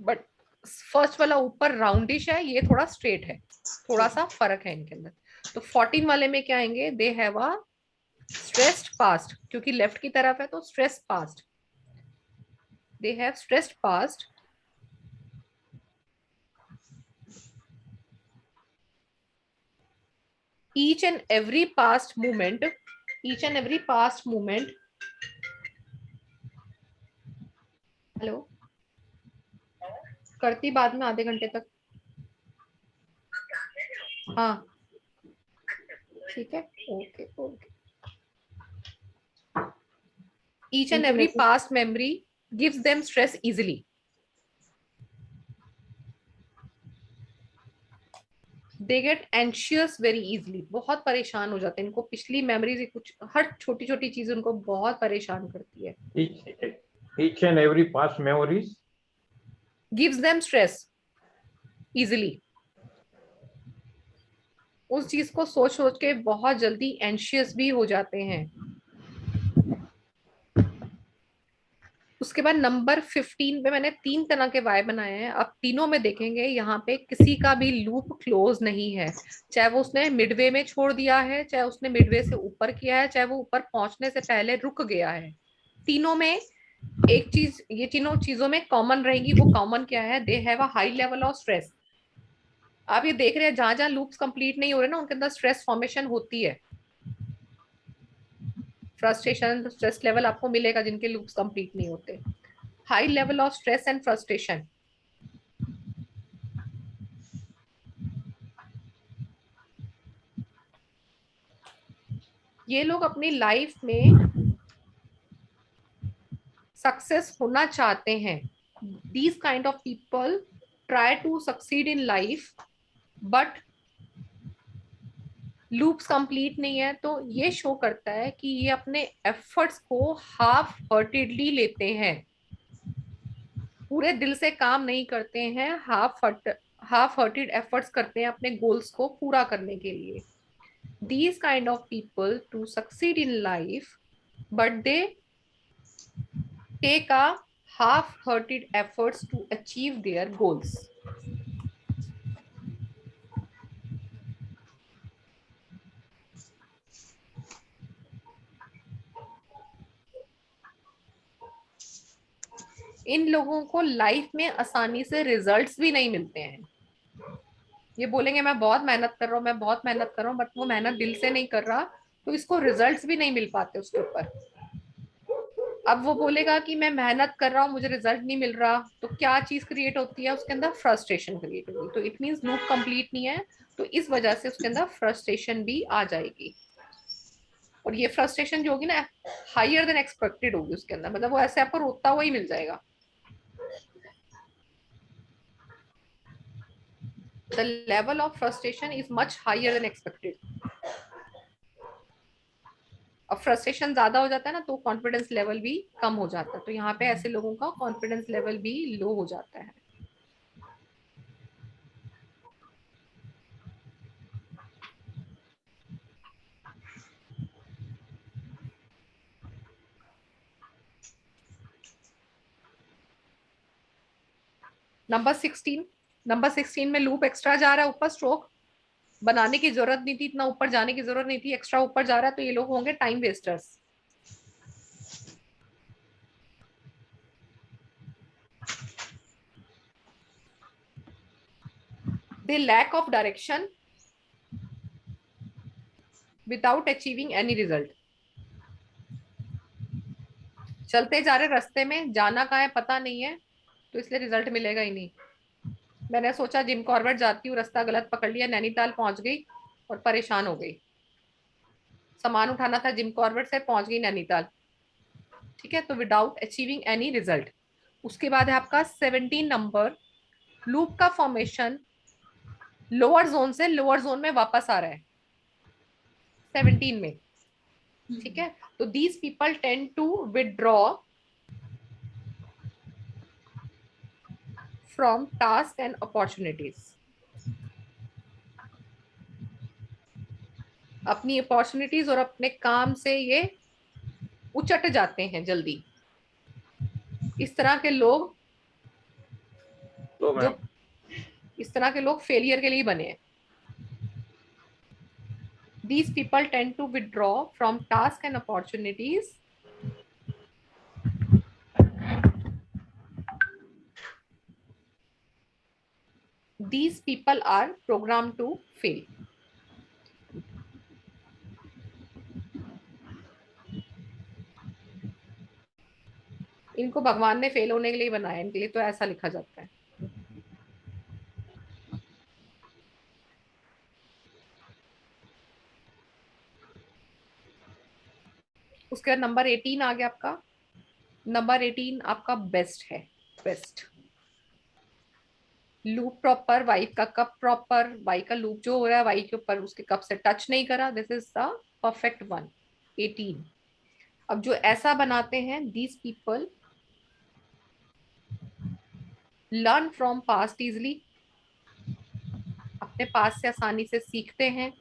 बट फर्स्ट वाला ऊपर राउंडिश है, ये थोड़ा स्ट्रेट है, थोड़ा सा फर्क है इनके अंदर। तो 14 वाले में क्या आएंगे, they have a stressed past, क्योंकि लेफ्ट की तरफ है तो stress past, they have stressed past. each and every past moment, each and every past moment, hello, करती बाद में आधे घंटे तक। हाँ ठीक है, okay okay. each and every past memory gives them stress easily. They get anxious very easily, बहुत परेशान हो जाते हैं, इनको पिछली मेमोरीज, कुछ हर छोटी छोटी चीज उनको बहुत परेशान करती है। Each and every past memories gives them stress easily, उस चीज को सोच सोच के बहुत जल्दी एंशियस भी हो जाते हैं। उसके बाद नंबर 15 पे मैंने 3 तरह के वाई बनाए हैं। अब तीनों में देखेंगे यहाँ पे किसी का भी लूप क्लोज नहीं है, चाहे वो उसने मिडवे में छोड़ दिया है, चाहे उसने मिडवे से ऊपर किया है, चाहे वो ऊपर पहुंचने से पहले रुक गया है। तीनों में एक चीज, ये तीनों चीजों में कॉमन रहेगी, वो कॉमन क्या है, they have a high level of stress. आप ये देख रहे हैं जहां जहां लूप्स कंप्लीट नहीं हो रहे ना, उनके अंदर स्ट्रेस फॉर्मेशन होती है। फ्रस्ट्रेशन, स्ट्रेस लेवल आपको मिलेगा जिनके लूप्स कंप्लीट नहीं होते। High level of stress and frustration. ये लोग अपनी लाइफ में सक्सेस होना चाहते हैं। These kind of people try to succeed in life, but loops complete नहीं है, तो ये शो करता है कि ये अपने एफर्ट्स को हाफ हर्टेडली लेते हैं, पूरे दिल से काम नहीं करते हैं, हाफ हर्टेड एफर्ट्स करते हैं अपने गोल्स को पूरा करने के लिए। These kind of people to succeed in life, but they take a half-hearted efforts to achieve their goals. इन लोगों को लाइफ में आसानी से रिजल्ट्स भी नहीं मिलते हैं। ये बोलेंगे मैं बहुत मेहनत कर रहा हूँ, मैं बहुत मेहनत कर रहा हूँ, बट वो मेहनत दिल से नहीं कर रहा, तो इसको रिजल्ट्स भी नहीं मिल पाते उसके ऊपर। अब वो बोलेगा कि मैं मेहनत कर रहा हूँ, मुझे रिजल्ट नहीं मिल रहा, तो क्या चीज क्रिएट होती है उसके अंदर, फ्रस्ट्रेशन क्रिएट होगी। तो इट मींस लूप कंप्लीट नहीं है, तो इस वजह से उसके अंदर फ्रस्ट्रेशन भी आ जाएगी। और ये फ्रस्ट्रेशन जो होगी ना, हायर देन एक्सपेक्टेड होगी उसके अंदर, मतलब वो ऐसे आपको रोता हुआ ही मिल जाएगा। The level of frustration is much higher than expected. अब फ्रस्ट्रेशन ज्यादा हो जाता है ना, तो कॉन्फिडेंस लेवल भी कम हो जाता है, तो यहाँ पे ऐसे लोगों का कॉन्फिडेंस लेवल भी लो हो जाता है। नंबर 16 में लूप एक्स्ट्रा जा रहा है ऊपर, स्ट्रोक बनाने की जरूरत नहीं थी, इतना ऊपर जाने की जरूरत नहीं थी, एक्स्ट्रा ऊपर जा रहा है, तो ये लोग होंगे time wasters. They lack of direction, without achieving any result. चलते जा रहे रास्ते में, जाना कहाँ है पता नहीं है, तो इसलिए रिजल्ट मिलेगा ही नहीं। मैंने सोचा जिम कॉर्बेट जाती हूँ, रास्ता गलत पकड़ लिया, नैनीताल पहुंच गई और परेशान हो गई। सामान उठाना था जिम कॉर्बेट से, पहुंच गई नैनीताल। ठीक है, तो विदाउट अचीविंग एनी रिजल्ट। उसके बाद है आपका 17 नंबर, लूप का फॉर्मेशन लोअर जोन से लोअर जोन में वापस आ रहा है 17 में। ठीक है, तो these people tend to withdraw from task and opportunities. अपनी अपॉर्चुनिटीज और अपने काम से ये उचट जाते हैं जल्दी। इस तरह के लोग तो जो इस तरह के लोग फेलियर के लिए बने हैं। These people tend to withdraw from tasks and opportunities these people are programmed to fail. इनको भगवान ने फेल होने के लिए बनाया, इनके लिए तो ऐसा लिखा जाता है। उसके बाद नंबर 18 आ गया आपका। नंबर 18 आपका बेस्ट है, बेस्ट। लूप प्रॉपर, वाई का कप प्रॉपर, वाई का लूप जो हो रहा है वाई के ऊपर उसके कप से टच नहीं करा, this is the perfect one, 18। अब जो ऐसा बनाते हैं, these people learn from past easily, अपने पास से आसानी से सीखते हैं।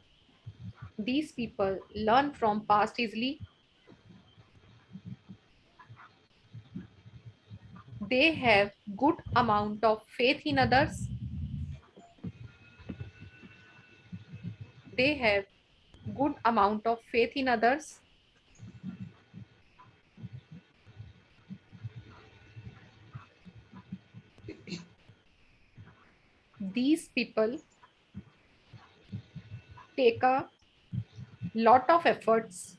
These people learn from past easily. They have good amount of faith in others. They have good amount of faith in others. These people take a lot of efforts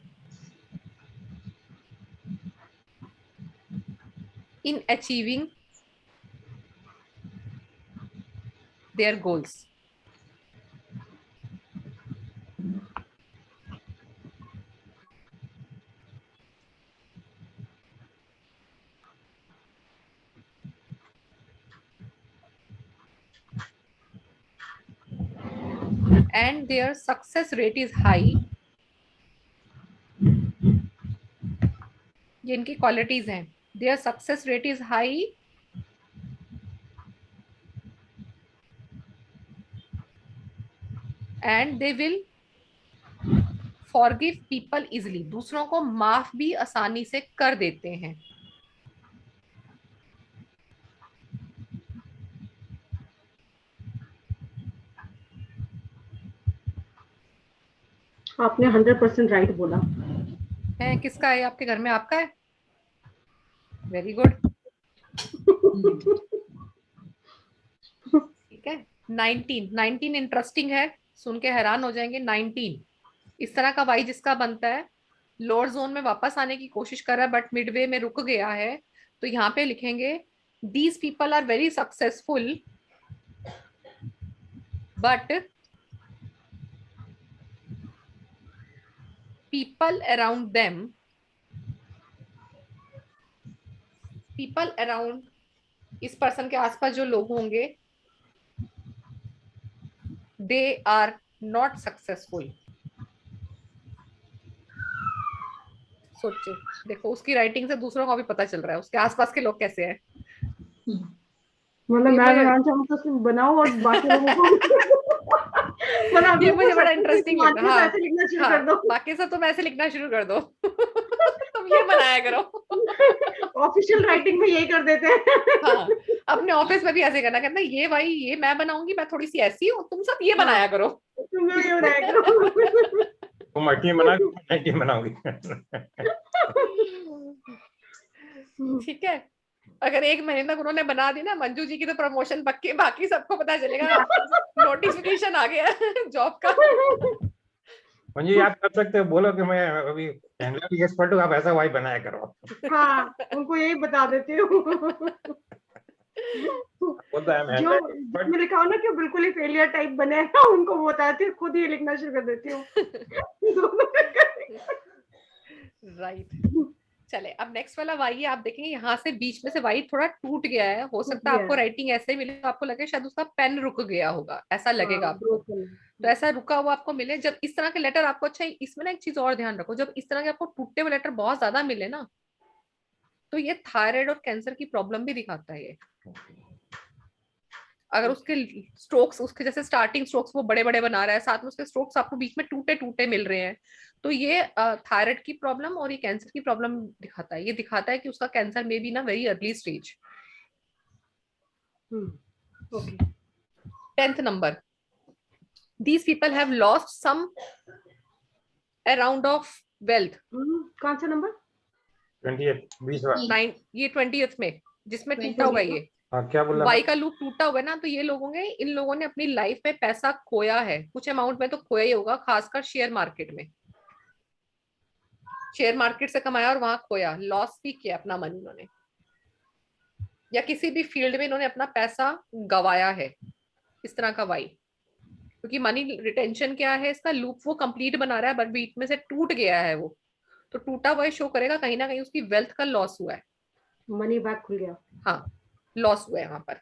in achieving their goals. And their success rate is high. ये इनकी qualities हैं। Their success rate is high. And they will forgive people easily. दूसरों को माफ भी आसानी से कर देते हैं। आपने 100% राइट बोला है। किसका है आपके घर में? आपका है? Very good. ठीक है, 19 इंटरेस्टिंग है, सुन के हैरान हो जाएंगे। 19 इस तरह का वाई जिसका बनता है, लोअर जोन में वापस आने की कोशिश कर रहा है बट मिडवे में रुक गया है, तो यहाँ पे लिखेंगे these people are very successful but people around them, people around इस पर्सन के आसपास जो लोग होंगे, they are not successful. सोचिए, देखो उसकी राइटिंग से दूसरों को भी पता चल रहा है उसके आसपास के लोग कैसे हैं। मतलब मैं बनाना चाहूँ तो सिर्फ बनाओ और बाकी लोगों को मतलब ये मुझे बड़ा इंटरेस्टिंग लगा। हाँ, ऐसे लिखना शुरू कर दो। बाकी सब तुम ऐसे लिखना शुरू कर दो। तुम ये बनाया करो। ऑफिशियल राइटिंग में यही कर देते हैं। हाँ, अपने ऑफिस में भी ऐसे करना, कहते हैं ये भाई ये मैं बनाऊंगी, मैं थोड़ी सी ऐसी हूँ, तुम सब ये बनाया करो। तुम ये बनाया करो। तुम टीम बना, मैं टीम बनाऊंगी। ठीक है, अगर 1 महीने तक उन्होंने बना दी ना मंजू जी की, तो प्रमोशन पक्के, बाकी सबको पता चलेगा नोटिफिकेशन आ गया जॉब का। मुझे याद कर सकते हो, बोलो कि मैं अभी कैनेडा की एक्सपर्ट हूँ, आप ऐसा वाइफ बनाया करो। हाँ, उनको यही बता देती हूँ। बोलता है जो जिसमें लिखा हो ना कि बिल्कुल ही फेलियर टाइप बने हैं ना, उनको वो बताती हूँ, खुद ही लिखना शुरू कर देती हूँ। राइट। चले अब नेक्स्ट वाला वाई है। आप देखेंगे यहाँ से बीच में से वाई थोड़ा टूट गया है। हो सकता है गया आपको है। राइटिंग ऐसे मिले तो आपको लगे शायद उसका पेन रुक गया होगा, ऐसा लगेगा हाँ, आपको। broken। तो ऐसा रुका हुआ आपको मिले, जब इस तरह के लेटर आपको, अच्छा इसमें ना एक चीज और ध्यान रखो, जब इस तरह के आपको टूटे हुए लेटर बहुत ज्यादा मिले ना, तो ये थायराइड और कैंसर की प्रॉब्लम भी दिखाता है ये। अगर उसके स्ट्रोक्स, उसके जैसे स्टार्टिंग स्ट्रोक्स वो बड़े बड़े बना रहा है, साथ में उसके स्ट्रोक्स आपको बीच में टूटे टूटे मिल रहे हैं, तो ये थायराइड की प्रॉब्लम और ये कैंसर की प्रॉब्लम दिखाता है। ये दिखाता है कि उसका कैंसर में भी ना very early stage. Okay. 10th number, these people have lost some around of wealth। कौन सा नंबर? 20वां। ये 20th में जिसमें टूटा 20 हुआ है ये हाँ, क्या बोल रहा वाई का लूप टूटा हुआ है ना, तो ये इन लोगों ने अपनी लाइफ में पैसा खोया है, कुछ अमाउंट में तो खोया ही होगा, खासकर शेयर मार्केट में। शेयर मार्केट से कमाया और वहां खोया, लॉस भी किया अपना मनी इन्होंने, या किसी भी फील्ड में इन्होंने अपना पैसा गवाया है, इस तरह का वाई। क्योंकि मनी रिटेंशन क्या है, इसका लूप वो कंप्लीट बना रहा है बट बीच में से टूट गया है वो, तो टूटा हुआ शो करेगा कहीं ना कहीं उसकी वेल्थ का लॉस हुआ है। मनी बैग खुल गया। हाँ, लॉस हुआ है वहां पर।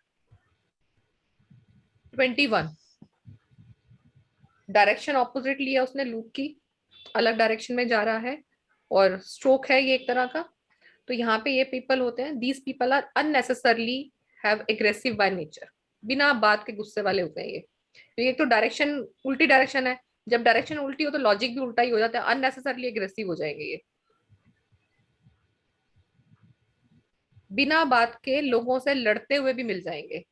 21, डायरेक्शन ऑपोजिट लिया उसने लूप की, अलग डायरेक्शन में जा रहा है, और स्ट्रोक है ये एक तरह का। तो यहाँ पे ये पीपल होते हैं, these people are unnecessarily have aggressive by nature, बिना बात के गुस्से वाले होते हैं ये। तो एक तो डायरेक्शन उल्टी डायरेक्शन है, जब डायरेक्शन उल्टी हो तो लॉजिक भी उल्टा ही हो जाता है, अननेसेसरली एग्रेसिव हो जाएंगे ये, बिना बात के लोगों से लड़ते हुए भी मिल जाएंगे।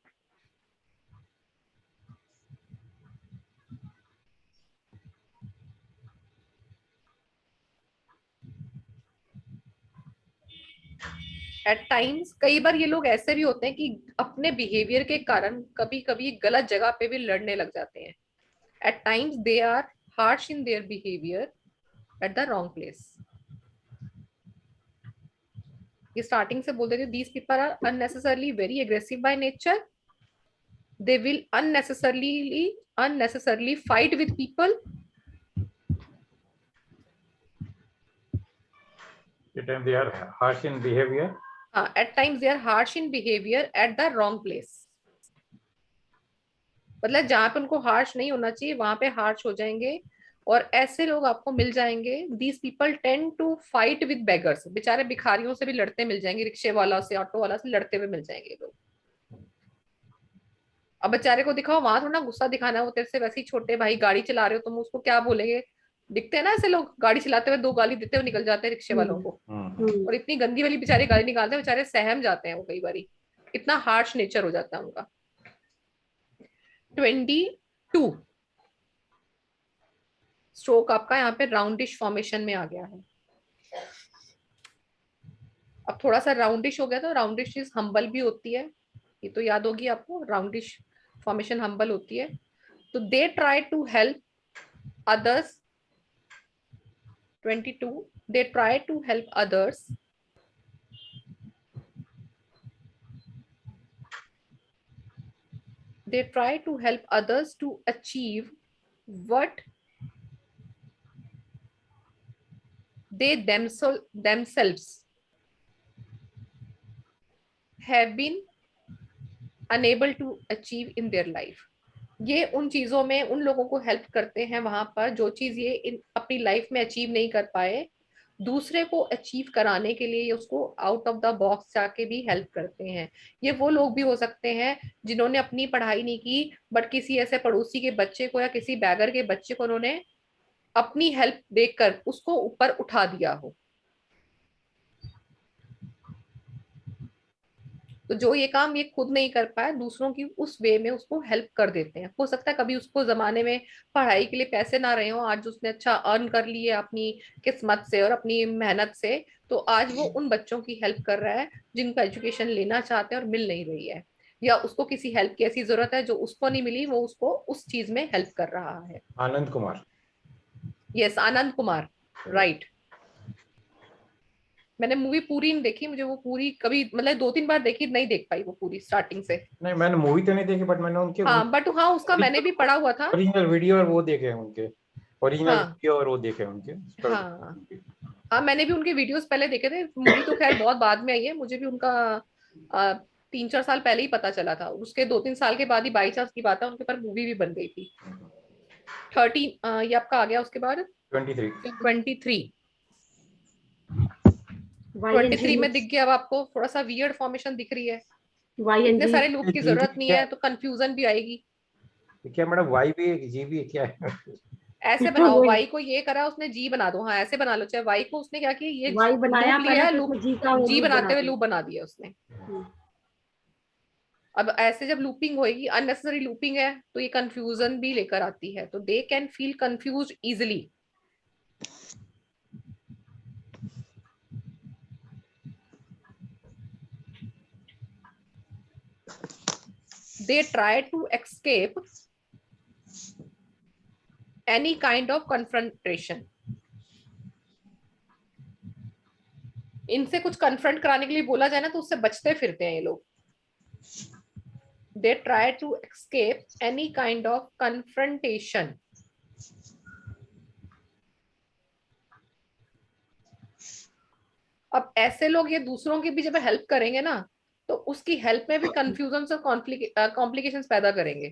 एट टाइम्स कई बार ये लोग ऐसे भी होते हैं कि अपने बिहेवियर के कारण कभी कभी गलत जगह पे भी लड़ने लग जाते हैं। At times they are harsh in their behaviour at the wrong place. ये स्टार्टिंग से बोल देते हैं, these people are unnecessarily very aggressive by nature, they will unnecessarily fight with people, At times they are harsh in behavior. at times they are harsh in behavior at the wrong place। मतलब जहां पे उनको harsh नहीं होना चाहिए वहां पे harsh हो जाएंगे, और ऐसे लोग आपको मिल जाएंगे। These people tend to fight with beggars, बेचारे भिखारियों से भी लड़ते मिल जाएंगे, रिक्शे वाला से, ऑटो वाला से लड़ते हुए मिल जाएंगे लोग। अब बेचारे को दिखाओ, वहां थोड़ा गुस्सा दिखाना है, वो तेरे से वैसे ही छोटे भाई गाड़ी चला रहे हो तुम, उसको क्या बोलेंगे। दिखते हैं ना ऐसे लोग, गाड़ी चलाते हुए दो गाली देते हुए निकल जाते हैं रिक्शे वालों को, और इतनी गंदी वाली बेचारे गाली निकालते हैं, बेचारे सहम जाते हैं वो कई बारी, इतना हार्श नेचर हो जाता है उनका। 22, स्ट्रोक आपका यहाँ पे राउंडिश फॉर्मेशन में आ गया है। अब थोड़ा सा राउंडिश हो गया, तो राउंडिश चीज हम्बल भी होती है, ये तो याद होगी आपको, राउंडिश फॉर्मेशन हम्बल होती है। तो they try to help others। 22, they try to help others to achieve what they themselves have been unable to achieve in their life। ये उन चीजों में उन लोगों को हेल्प करते हैं वहां पर जो चीज ये अपनी लाइफ में अचीव नहीं कर पाए, दूसरे को अचीव कराने के लिए ये उसको आउट ऑफ द बॉक्स जाके भी हेल्प करते हैं। ये वो लोग भी हो सकते हैं जिन्होंने अपनी पढ़ाई नहीं की, बट किसी ऐसे पड़ोसी के बच्चे को या किसी बैगर के बच्चे को उन्होंने अपनी हेल्प देखकर उसको ऊपर उठा दिया हो। तो जो ये काम ये खुद नहीं कर पाया, दूसरों की उस वे में उसको हेल्प कर देते हैं। हो सकता है कभी उसको जमाने में पढ़ाई के लिए पैसे ना रहे हो, आज उसने अच्छा अर्न कर लिए अपनी किस्मत से और अपनी मेहनत से, तो आज वो उन बच्चों की हेल्प कर रहा है जिनका एजुकेशन लेना चाहते हैं और मिल नहीं रही है, या उसको किसी हेल्प की ऐसी जरूरत है जो उसको नहीं मिली, वो उसको उस चीज में हेल्प कर रहा है। आनंद कुमार। Yes, Anand Kumar, right. मैंने मूवी पूरी नहीं देखी, मुझे वो पूरी कभी मतलब 2-3 बार देखी, नहीं देख पाई वो पूरी स्टार्टिंग से। नहीं मैंने मूवी तो नहीं देखी, बट मैंने उनके हाँ बट हाँ, उसका मैंने भी पढ़ा हुआ था। ओरिजिनल वीडियो और वो देखे हैं उनके, ओरिजिनल हाँ वीडियो और वो देखे हैं उनके। हाँ हाँ, मैंने भी उनके वीडियोस पहले देखे थे, मूवी तो खैर बहुत बाद में आई है, मुझे भी उनका 3-4 साल पहले ही पता चला था, उसके 2-3 साल के बाद ही बाई चांस की बात है उनके ऊपर मूवी भी बन गई थी। 13 ये आपका आ गया, उसके बाद 23। 23। वाई एन 23 जी, में दिख गया अब आपको थोड़ा सा वियर्ड फॉर्मेशन दिख रही है। वाई एन इतने जी। सारे लूप की जरूरत नहीं क्या है, तो कंफ्यूजन भी आएगी। क्या मैडम, वाई भी है जी भी है, क्या है? ऐसे बनाओ, वाई को ये करा उसने जी बना दो, हाँ ऐसे बना लो, चाहे वाई को उसने क्या किया, ये वाई बनाया लूप लिया पहले, है, फिर लूप उसमें जी का वो जी लूप बनाते बना हुए दिया। लूप बना दिया उसने। हम्म। अब ऐसे जब लूपिंग होएगी, अननेसेसरी लूपिंग है, तो ये कंफ्यूजन भी लेकर आती है, तो they can feel confuse easily. They try to escape any kind of confrontation. इनसे कुछ कन्फ्रंट कराने के लिए बोला जाए ना, तो उससे बचते फिरते हैं ये लोग। They try to escape any kind of confrontation. अब ऐसे लोग ये दूसरों की भी जब हेल्प करेंगे ना, तो उसकी हेल्प में भी कंफ्यूजन और कॉम्प्लिकेशंस पैदा करेंगे।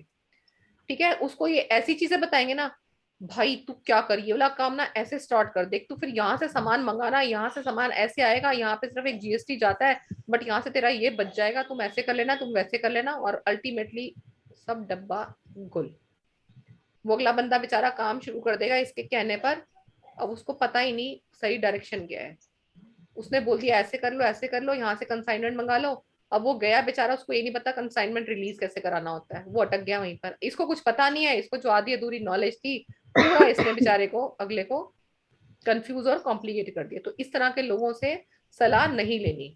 ठीक है, उसको ये ऐसी चीजें बताएंगे ना, भाई तू क्या कर, ये वाला काम ना ऐसे स्टार्ट कर, देख तू फिर यहाँ से सामान मंगाना, यहाँ से सामान ऐसे आएगा, यहाँ पे सिर्फ एक जीएसटी जाता है, बट यहाँ से तेरा ये बच जाएगा, तुम ऐसे कर लेना, तुम वैसे कर लेना, और अल्टीमेटली सब डब्बा गुल। वो अगला बंदा बेचारा काम शुरू कर देगा इसके कहने पर, अब उसको पता ही नहीं सही डायरेक्शन क्या है। उसने बोल दिया ऐसे कर लो, ऐसे कर लो, यहाँ से कंसाइनमेंट मंगा लो। अब वो गया बेचारा, उसको ये नहीं पता कंसाइनमेंट रिलीज कैसे कराना होता है, वो अटक गया वहीं पर, इसको कुछ पता नहीं है, इसको जो आधी अधूरी नॉलेज थी, पूरा इसने बेचारे को अगले को कंफ्यूज और कॉम्प्लिकेट कर दिया। तो इस तरह के लोगों से सलाह नहीं लेनी।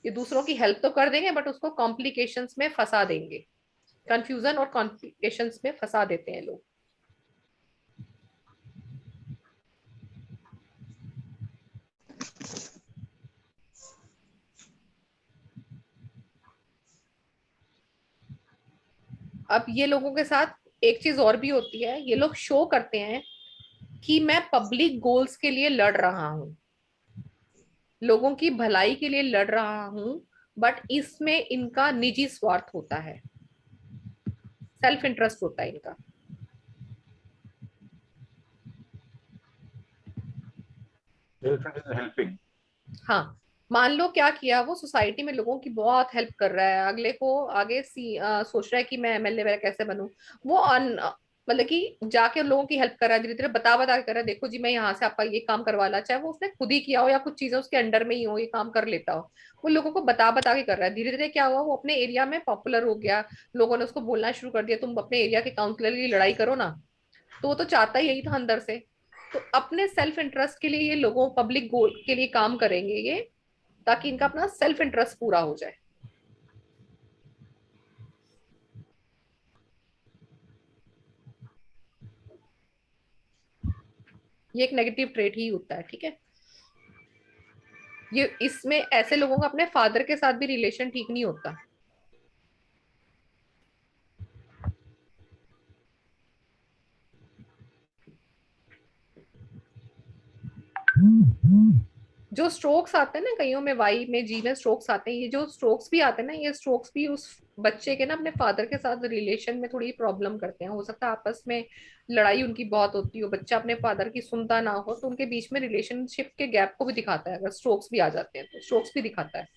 ये दूसरों की हेल्प तो कर देंगे, बट उसको कॉम्प्लिकेशंस में फंसा देंगे, कंफ्यूजन और कॉम्प्लिकेशंस में फंसा देते हैं लोग। अब ये लोगों के साथ एक चीज और भी होती है, ये लोग शो करते हैं कि मैं पब्लिक गोल्स के लिए लड़ रहा हूं, लोगों की भलाई के लिए लड़ रहा हूं, बट इसमें इनका निजी स्वार्थ होता है, सेल्फ इंटरेस्ट होता है इनका। हेल्पिंग। हाँ, मान लो क्या किया, वो सोसाइटी में लोगों की बहुत हेल्प कर रहा है, अगले को आगे सोच रहा है कि मैं एमएलए वगैरह कैसे बनूं। वो मतलब कि जाके लोगों की हेल्प कर रहा है, धीरे धीरे बता बता के कर रहा है, देखो जी मैं यहाँ से आपका ये काम करवा ला, चाहे वो उसने खुद ही किया हो या कुछ चीजें उसके अंडर में ही हो, ये काम कर लेता हो, वो लोगों को बता बता के कर रहा है। धीरे धीरे क्या हुआ, वो अपने एरिया में पॉपुलर हो गया, लोगों ने उसको बोलना शुरू कर दिया, तुम अपने एरिया के काउंसलर की लड़ाई करो ना। तो वो तो चाहता ही यही था अंदर से। तो अपने सेल्फ इंटरेस्ट के लिए ये लोगों पब्लिक गोल के लिए काम करेंगे ये, ताकि इनका अपना सेल्फ इंटरेस्ट पूरा हो जाए। ये एक नेगेटिव ट्रेट ही होता है, ठीक है। ये इसमें ऐसे लोगों का अपने फादर के साथ भी रिलेशन ठीक नहीं होता। जो स्ट्रोक्स आते हैं ना कईयों में, वाई में जी में स्ट्रोक्स आते हैं, ये जो स्ट्रोक्स भी आते हैं ना, ये स्ट्रोक्स भी उस बच्चे के ना अपने फादर के साथ रिलेशन में थोड़ी प्रॉब्लम करते हैं। हो सकता है आपस में लड़ाई उनकी बहुत होती हो, बच्चा अपने फादर की सुनता ना हो, तो उनके बीच में रिलेशनशिप के गैप को भी दिखाता है। अगर स्ट्रोक्स भी आ जाते हैं तो स्ट्रोक्स भी दिखाता है।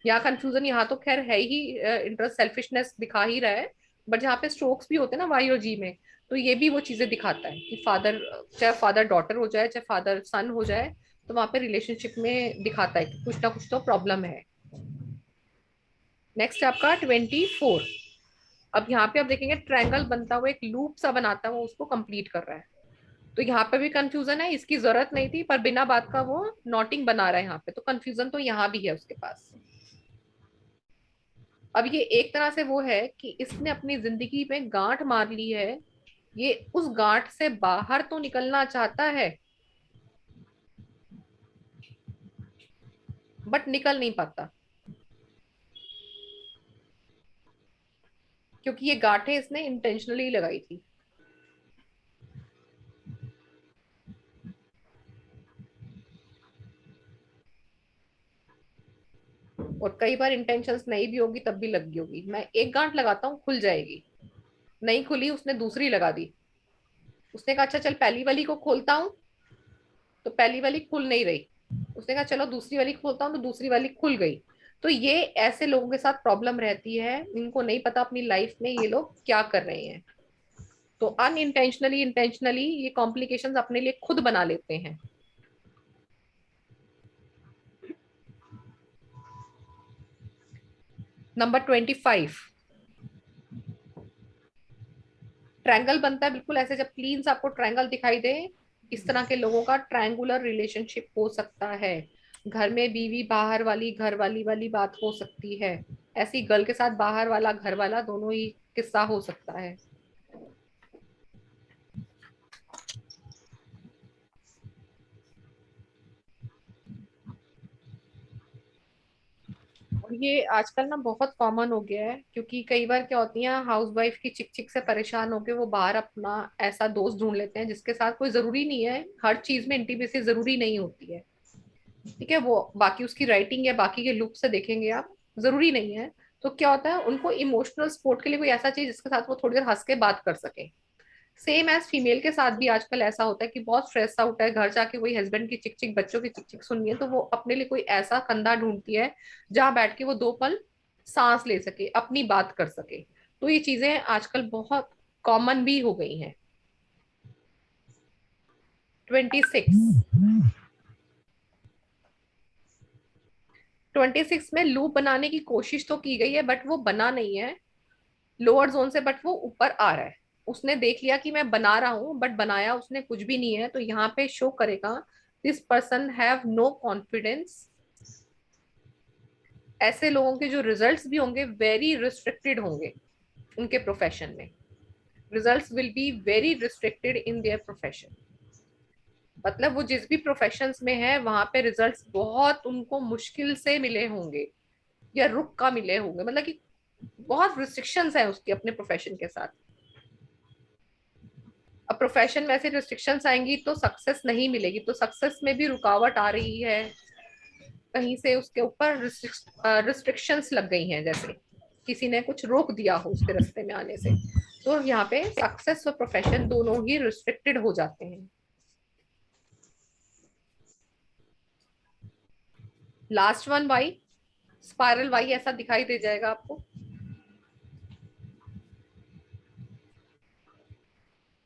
यहाँ कंफ्यूजन यहाँ तो खैर है ही, इंटरेस्ट सेल्फिशनेस दिखा ही रहा है, बट जहाँ पे स्ट्रोक्स भी होते हैं ना वाई और जी में, तो ये भी वो चीजें दिखाता है कि फादर, चाहे फादर डॉटर हो जाए, चाहे फादर सन हो जाए, तो वहां पे रिलेशनशिप में दिखाता है कि कुछ ना कुछ तो प्रॉब्लम है। नेक्स्ट आपका 24। अब यहाँ पे आप देखेंगे ट्रायंगल बनता हुआ एक लूप सा बनाता हुआ उसको कंप्लीट कर रहा है। तो यहाँ पे भी कंफ्यूजन है, इसकी जरूरत नहीं थी, पर बिना बात का वो नोटिंग बना रहा है यहाँ पे, तो कंफ्यूजन तो यहाँ भी है उसके पास। अब ये एक तरह से वो है कि इसने अपनी जिंदगी में गांठ मार ली है ये उस गांठ से बाहर तो निकलना चाहता है बट निकल नहीं पाता, क्योंकि ये गांठें इसने इंटेंशनली लगाई थी। और कई बार इंटेंशंस नहीं भी होगी तब भी लगी होगी। मैं एक गांठ लगाता हूँ, खुल जाएगी, नहीं खुली, उसने दूसरी लगा दी। उसने कहा अच्छा चल पहली वाली को खोलता हूँ, तो पहली वाली खुल नहीं रही। उसने कहा चलो दूसरी वाली खोलता हूँ, तो दूसरी वाली खुल गई। तो ये ऐसे लोगों के साथ प्रॉब्लम रहती है, इनको नहीं पता अपनी लाइफ में ये लोग क्या कर रहे हैं। तो अनइंटेंशनली इंटेंशनली ये कॉम्प्लिकेशंस अपने लिए खुद बना लेते हैं। नंबर 25, ट्रायंगल बनता है बिल्कुल ऐसे। जब क्लीन सा आपको ट्रायंगल दिखाई दे, इस तरह के लोगों का ट्रायंगुलर रिलेशनशिप हो सकता है। घर में बीवी बाहर वाली घर वाली वाली बात हो सकती है। ऐसी गर्ल के साथ बाहर वाला घर वाला दोनों ही किस्सा हो सकता है। और ये आजकल ना बहुत कॉमन हो गया है, क्योंकि कई बार क्या होती है, हाउस वाइफ की चिक चिक से परेशान होके वो बाहर अपना ऐसा दोस्त ढूंढ लेते हैं जिसके साथ कोई जरूरी नहीं है, हर चीज में इंटीमेसी जरूरी नहीं होती है। ठीक है, वो बाकी उसकी राइटिंग या बाकी के लुक से देखेंगे आप, जरूरी नहीं है। तो क्या होता है, उनको इमोशनल सपोर्ट के लिए कोई ऐसा चाहिए जिसके साथ वो थोड़ी देर हंस के बात कर सके। सेम एज फीमेल के साथ भी आजकल ऐसा होता है कि बहुत स्ट्रेस आउट है, घर जाके वही हस्बैंड की चिक चिक, बच्चों की चिक चिक सुननी है, तो वो अपने लिए कोई ऐसा कंधा ढूंढती है जहां बैठ के वो 2 पल सांस ले सके, अपनी बात कर सके। तो ये चीजें आजकल बहुत कॉमन भी हो गई हैं। 26 में लूप बनाने की कोशिश तो की गई है बट वो बना नहीं है लोअर जोन से, बट वो ऊपर आ रहा है। उसने देख लिया कि मैं बना रहा हूं, बट बनाया उसने कुछ भी नहीं है। तो यहाँ पे शो करेगा this person have no confidence. ऐसे लोगों के जो रिजल्ट्स भी होंगे वेरी रिस्ट्रिक्टेड होंगे उनके प्रोफेशन में। Results will be very restricted in their profession. मतलब वो जिस भी प्रोफेशंस में है वहां पे रिजल्ट्स बहुत उनको मुश्किल से मिले होंगे या रुक का मिले होंगे। मतलब कि बहुत रिस्ट्रिक्शंस है उसके अपने प्रोफेशन के साथ। अब प्रोफेशन में ऐसे रिस्ट्रिक्शंस आएंगी तो सक्सेस नहीं मिलेगी, तो सक्सेस में भी रुकावट आ रही है, कहीं से उसके ऊपर रिस्ट्रिक्शंस लग गई हैं, जैसे किसी ने कुछ रोक दिया हो उसके रास्ते में आने से। तो यहाँ पे सक्सेस और प्रोफेशन दोनों ही रिस्ट्रिक्टेड हो जाते हैं। Last one Y, spiral Y ऐसा दिखाई दे जाएगा आपको।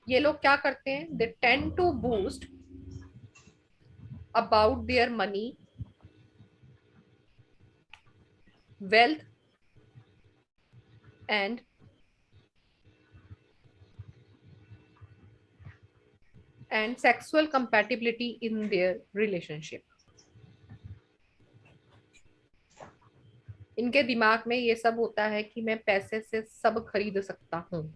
ये लोग क्या करते हैं, they tend to boost about their money, wealth and sexual compatibility in their relationship। इनके दिमाग में ये सब होता है कि मैं पैसे से सब खरीद सकता हूँ।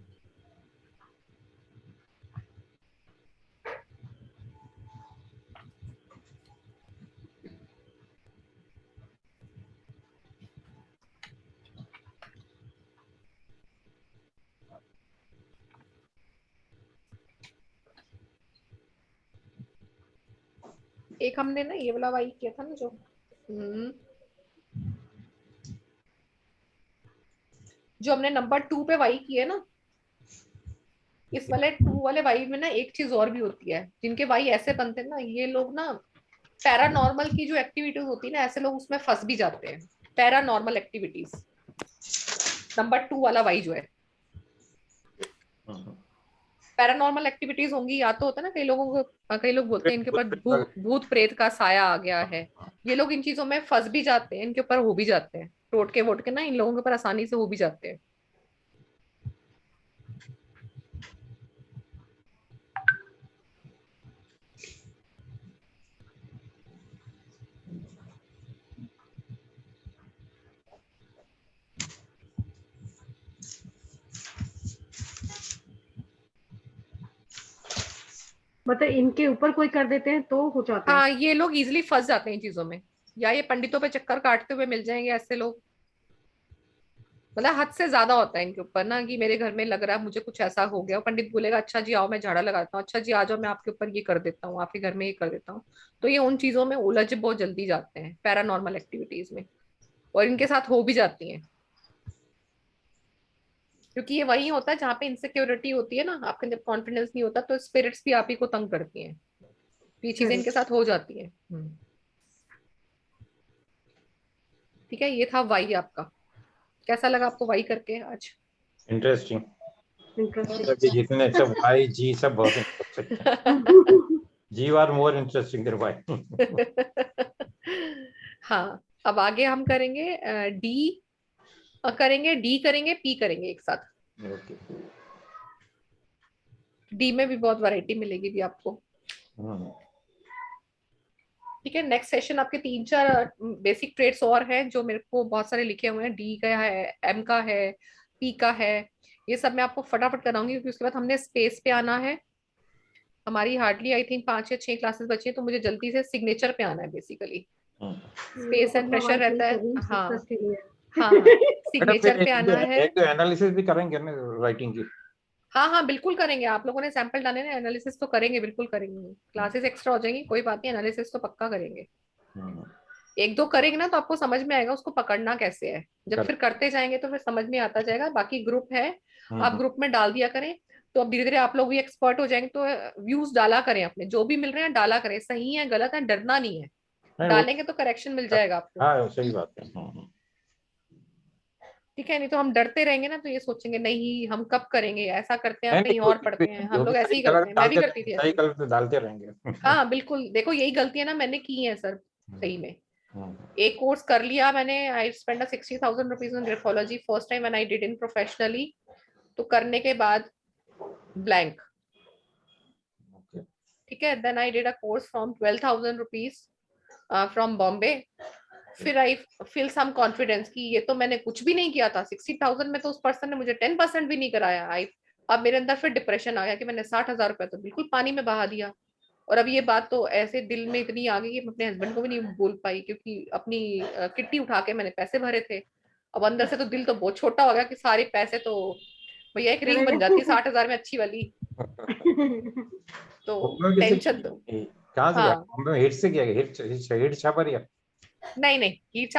एक हमने ना ये वाला वाई किया था ना, जो हमने नंबर 2 पे वाई किया ना, इस वाले 2 वाले वाई में ना एक चीज और भी होती है। जिनके वाई ऐसे बनते हैं ना, ये लोग ना पैरानॉर्मल की जो एक्टिविटीज होती है ना, ऐसे लोग उसमें फंस भी जाते हैं। पैरानॉर्मल एक्टिविटीज, नंबर 2 वाला वाई जो है, पैरानॉर्मल एक्टिविटीज होंगी। या तो होता है ना, कई लोगों को, कई लोग बोलते हैं इनके ऊपर भूत प्रेत का साया आ गया है। ये लोग इन चीजों में फंस भी जाते हैं, इनके ऊपर हो भी जाते हैं, टोटके वोटके ना इन लोगों के ऊपर आसानी से हो भी जाते हैं। मतलब इनके ऊपर कोई कर देते हैं तो हो जाता है। हाँ, ये लोग इजिली फंस जाते हैं इन चीजों में, या ये पंडितों पे चक्कर काटते हुए मिल जाएंगे ऐसे लोग। मतलब हद से ज्यादा होता है इनके ऊपर ना, कि मेरे घर में लग रहा है मुझे कुछ ऐसा हो गया, पंडित बोलेगा अच्छा जी आओ मैं झाड़ा लगाता हूँ, अच्छा जी आ जाओ मैं आपके ऊपर ये कर देता हूँ, आपके घर में ये कर देता हूँ। तो ये उन चीजों में उलझ बहुत जल्दी जाते हैं, पैरानॉर्मल एक्टिविटीज में, और इनके साथ हो भी जाती हैं। क्योंकि ये वही होता है जहाँ पे इनसिक्योरिटी होती है ना, आपके अंदर कॉन्फिडेंस नहीं होता, तो स्पिरिट्स भी आप ही को तंग करती हैं। तो ये चीजें इनके साथ हो जाती हैं। ठीक है, ये था वाई आपका। कैसा लगा आपको वाई करके आज? इंटरेस्टिंग। इंटरेस्टिंग। जितने सब वाई जी सब बहुत interesting. G are more interesting than Y. हाँ, अब आगे हम करेंगे डी, करेंगे डी, करेंगे पी, करेंगे एक साथ। ओके। डी में भी बहुत वैरायटी मिलेगी भी आपको। ठीक है, नेक्स्ट सेशन आपके 3-4 बेसिक ट्रेड्स और हैं जो मेरे को बहुत सारे लिखे हुए हैं, डी का है, एम का है, पी का है। ये सब मैं आपको फटाफट कराऊंगी, क्योंकि उसके बाद हमने स्पेस पे आना है। हमारी हार्डली आई थिंक 5 या 6 क्लासेस बची हैं, तो मुझे जल्दी से सिग्नेचर पे आना है बेसिकली। स्पेस एंड प्रेशर रहता है। हाँ हाँ हाँ, बेटा सिग्नेचर फिर पे आना है। एक तो एनालिसिस भी करेंगे ना राइटिंग की। हाँ हाँ बिल्कुल करेंगे, आप लोगों ने सैंपल डाले ना, एनालिसिस तो करेंगे, बिल्कुल करेंगे। क्लासेस एक्स्ट्रा हो जाएंगी कोई बात नहीं, एनालिसिस तो पक्का करेंगे। 1-2 करेंगे ना तो आपको समझ में आएगा उसको पकड़ना कैसे है। जब फिर करते जाएंगे तो फिर समझ में आता जाएगा। बाकी ग्रुप है, आप ग्रुप में डाल दिया करें, तो अब धीरे धीरे आप लोग भी एक्सपर्ट हो जाएंगे। तो व्यूज डाला करें अपने, जो भी मिल रहे हैं डाला करें, सही है गलत है डरना नहीं है, नहीं वो डालेंगे तो करेक्शन मिल जाएगा आपको। हाँ सही बात है। ठीक है, नहीं तो हम डरते रहेंगे ना तो ये सोचेंगे नहीं हम कब करेंगे, ऐसा करते हैं, नहीं कहीं और पढ़ते हैं। हम जो भी लोग ऐसे सही ही करते गलत हैं, मैं भी डालते करती थी सही ऐसे। गलत डालते रहेंगे। हाँ बिल्कुल, देखो यही गलतियां ना मैंने की हैं सर, सही में। एक कोर्स कर लिया मैंने, I spend 60,000 rupees in graphology first time when I did in professionally. तो करने के बाद ब्लैंक। ठीक है, then I did a course from 12,000 rupees from Bombay. फिर आई फील सम कॉन्फिडेंस कि ये तो मैंने कुछ भी नहीं किया था, 60,000 में तो उस पर्सन ने मुझे 10% भी नहीं कराया। आई, अब मेरे अंदर फिर डिप्रेशन आ गया कि मैंने 60,000 रुपया तो बिल्कुल पानी में बहा दिया। और अब ये बात तो ऐसे दिल में इतनी आ गई कि मैं अपने हस्बैंड को भी नहीं बोल पाई, क्योंकि अपनी किट्टी उठा के मैंने पैसे भरे थे। अब अंदर से तो दिल तो बहुत छोटा हो गया कि सारे पैसे तो भैया एक रिंग बन जाती है 60,000 में अच्छी वाली। तो बॉम्बे में किसी टेंशन तो, कहाँ से गया? हाँ बॉम्बे में हिट से किया, हिट हिट छापा रिया। नहीं नहीं, हीट